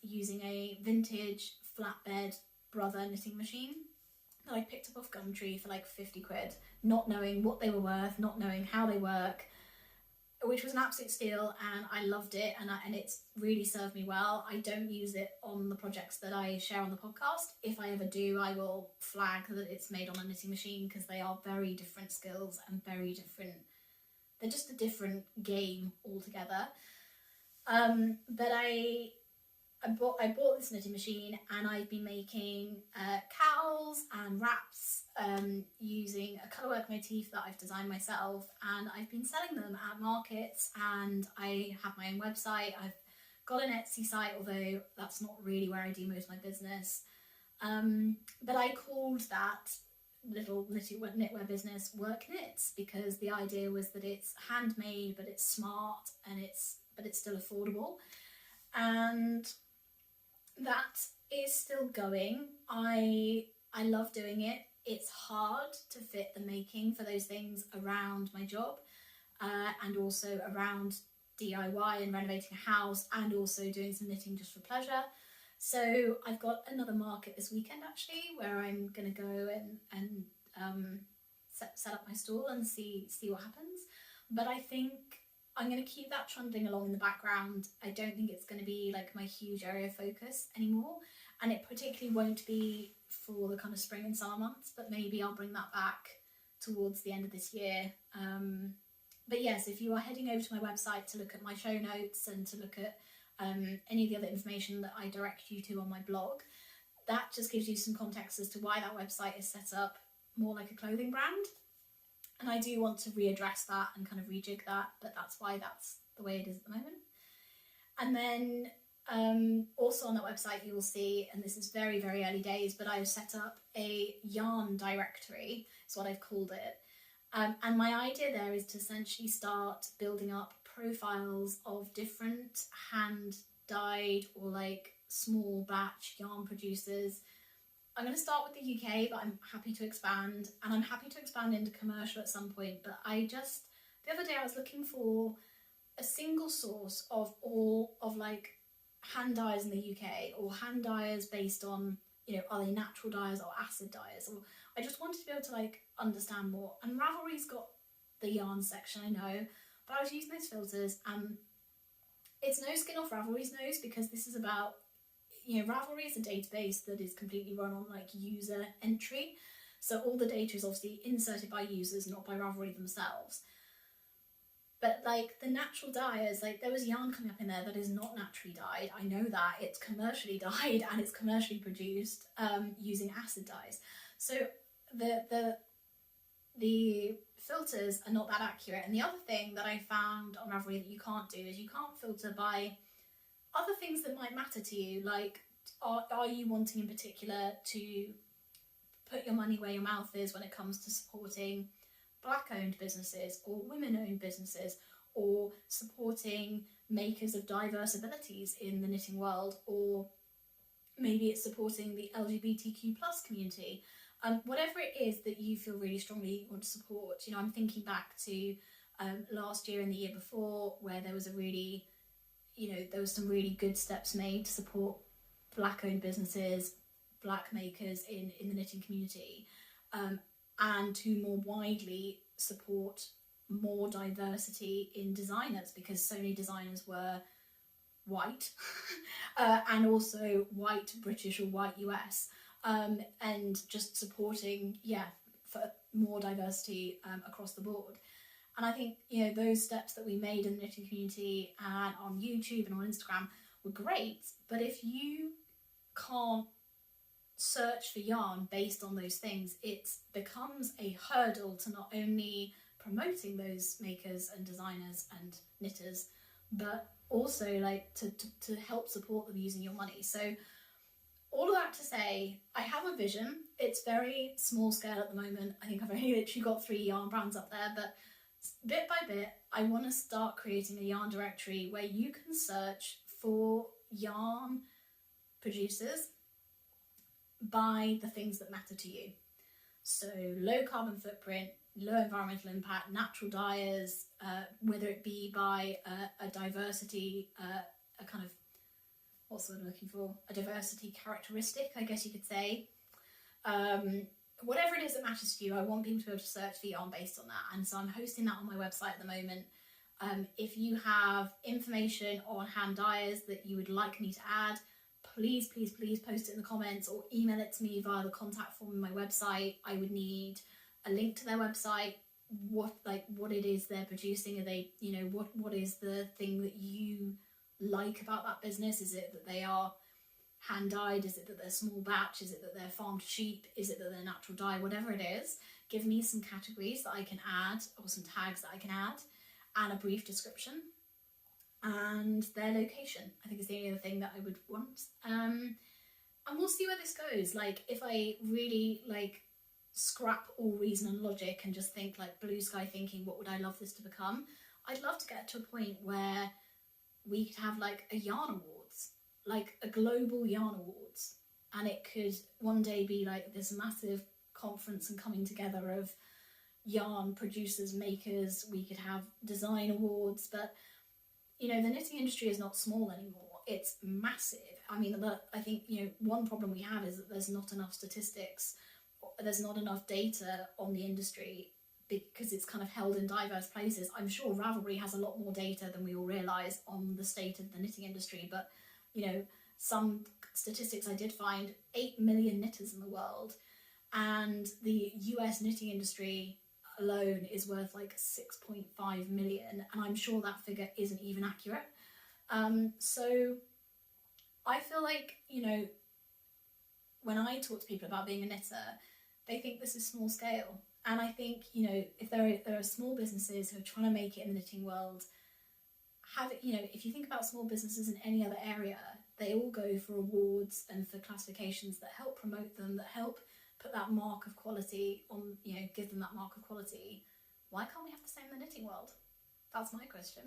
using a vintage flatbed Brother knitting machine that I picked up off Gumtree for like 50 quid, not knowing what they were worth, not knowing how they work, which was an absolute steal, and I loved it, and it's really served me well. I don't use it on the projects that I share on the podcast. If I ever do, I will flag that it's made on a knitting machine, because they are very different skills and very different. They're just a different game altogether. But I bought this knitting machine, and I've been making cowls and wraps using a colourwork motif that I've designed myself, and I've been selling them at markets, and I have my own website. I've got an Etsy site, although that's not really where I do most of my business. But I called that little knitwear business work.knits, because the idea was that it's handmade, but it's smart, and it's still affordable, and that is still going. I love doing it. It's hard to fit the making for those things around my job, and also around DIY and renovating a house, and also doing some knitting just for pleasure. So I've got another market this weekend actually, where I'm going to go and set up my stall and see what happens. But I think I'm going to keep that trundling along in the background. I don't think it's going to be like my huge area of focus anymore, and it particularly won't be for the kind of spring and summer months, but maybe I'll bring that back towards the end of this year. But yes, if you are heading over to my website to look at my show notes and to look at any of the other information that I direct you to on my blog, that just gives you some context as to why that website is set up more like a clothing brand. And I do want to readdress that and kind of rejig that, but that's why that's the way it is at the moment. And then also on that website you will see, and this is very, very early days, but I've set up a yarn directory, is what I've called it. And my idea there is to essentially start building up profiles of different hand-dyed or like small batch yarn producers. I'm going to start with the UK, but I'm happy to expand, and I'm happy to expand into commercial at some point. But the other day I was looking for a single source of all of like hand dyers in the UK, or hand dyers based on, you know, are they natural dyers or acid dyers, or I just wanted to be able to like understand more. And Ravelry's got the yarn section, I know, but I was using those filters and it's no skin off Ravelry's nose, because this is about, you know, Ravelry is a database that is completely run on like user entry. So all the data is obviously inserted by users, not by Ravelry themselves. But like the natural dyers, like there was yarn coming up in there that is not naturally dyed. I know that it's commercially dyed and it's commercially produced using acid dyes. So the filters are not that accurate. And the other thing that I found on Ravelry that you can't do is you can't filter by other things that might matter to you, like are you wanting in particular to put your money where your mouth is when it comes to supporting Black-owned businesses or women-owned businesses, or supporting makers of diverse abilities in the knitting world, or maybe it's supporting the LGBTQ plus community. Whatever it is that you feel really strongly you want to support. You know, I'm thinking back to last year and the year before, where there was some really good steps made to support Black-owned businesses, Black makers in the knitting community, and to more widely support more diversity in designers, because so many designers were white and also white British or white US, and just supporting, for more diversity across the board. And I think, you know, those steps that we made in the knitting community and on YouTube and on Instagram were great, but if you can't search for yarn based on those things, it becomes a hurdle to not only promoting those makers and designers and knitters, but also like to help support them using your money. So all of that to say, I have a vision. It's very small scale at the moment. I think I've only literally got 3 yarn brands up there, but bit by bit I want to start creating a yarn directory where you can search for yarn producers by the things that matter to you. So low carbon footprint, low environmental impact, natural dyers, whether it be by a diversity, a kind of, what's the word I'm looking for? A diversity characteristic, I guess you could say. Whatever it is that matters to you, I want people to be able to search for yarn based on that. And so I'm hosting that on my website at the moment. If you have information on hand dyers that you would like me to add, please post it in the comments or email it to me via the contact form on my website. I would need a link to their website, what it is they're producing. Are they, you know, what is the thing that you like about that business? Is it that they are hand dyed? Is it that they're small batch? Is it that they're farmed sheep? Is it that they're natural dye? Whatever it is, give me some categories that I can add, or some tags that I can add, and a brief description, and their location. I think is the only other thing that I would want. And we'll see where this goes. Like, if I really like scrap all reason and logic and just think like blue sky thinking, what would I love this to become? I'd love to get to a point where we could have like a yarn awards, like a global yarn awards, and it could one day be like this massive conference and coming together of yarn producers, makers. We could have design awards, but you know, the knitting industry is not small anymore. It's massive. I mean, I think, you know, one problem we have is that there's not enough statistics, there's not enough data on the industry, because it's kind of held in diverse places. I'm sure Ravelry has a lot more data than we all realise on the state of the knitting industry, but, you know, some statistics I did find, 8 million knitters in the world, and the US knitting industry, alone is worth like 6.5 million, and I'm sure that figure isn't even accurate. So I feel like, you know, when I talk to people about being a knitter, they think this is small scale. And I think, you know, if there are small businesses who are trying to make it in the knitting world, you know, if you think about small businesses in any other area, they all go for awards and for classifications that help promote them, that help put that mark of quality on, you know, give them that mark of quality. Why can't we have the same in the knitting world? That's my question.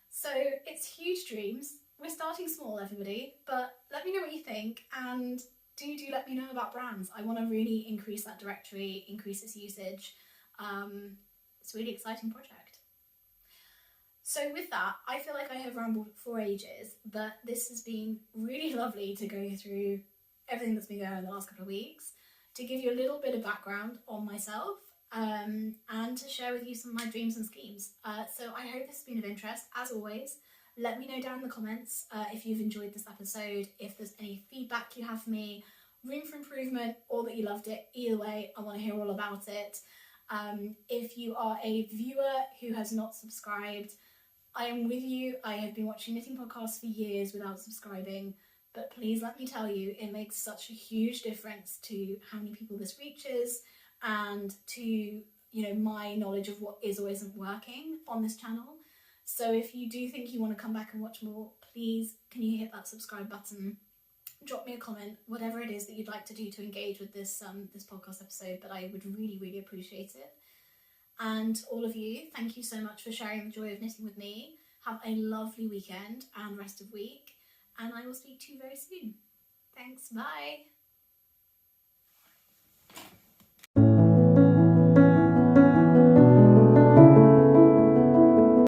So it's huge dreams. We're starting small, everybody, but let me know what you think, and do let me know about brands. I want to really increase that directory, increase its usage. It's a really exciting project. So with that, I feel like I have rambled for ages, but this has been really lovely to go through everything that's been going on in the last couple of weeks, to give you a little bit of background on myself, and to share with you some of my dreams and schemes. So I hope this has been of interest. As always, let me know down in the comments if you've enjoyed this episode, if there's any feedback you have for me, room for improvement, or that you loved it. Either way, I want to hear all about it. If you are a viewer who has not subscribed, I am with you. I have been watching knitting podcasts for years without subscribing, but please let me tell you, it makes such a huge difference to how many people this reaches, and to, you know, my knowledge of what is or isn't working on this channel. So if you do think you want to come back and watch more, please can you hit that subscribe button, drop me a comment, whatever it is that you'd like to do to engage with this this podcast episode, but I would really, really appreciate it. And all of you, thank you so much for sharing the joy of knitting with me. Have a lovely weekend and rest of week, and I will speak to you very soon. Thanks, bye.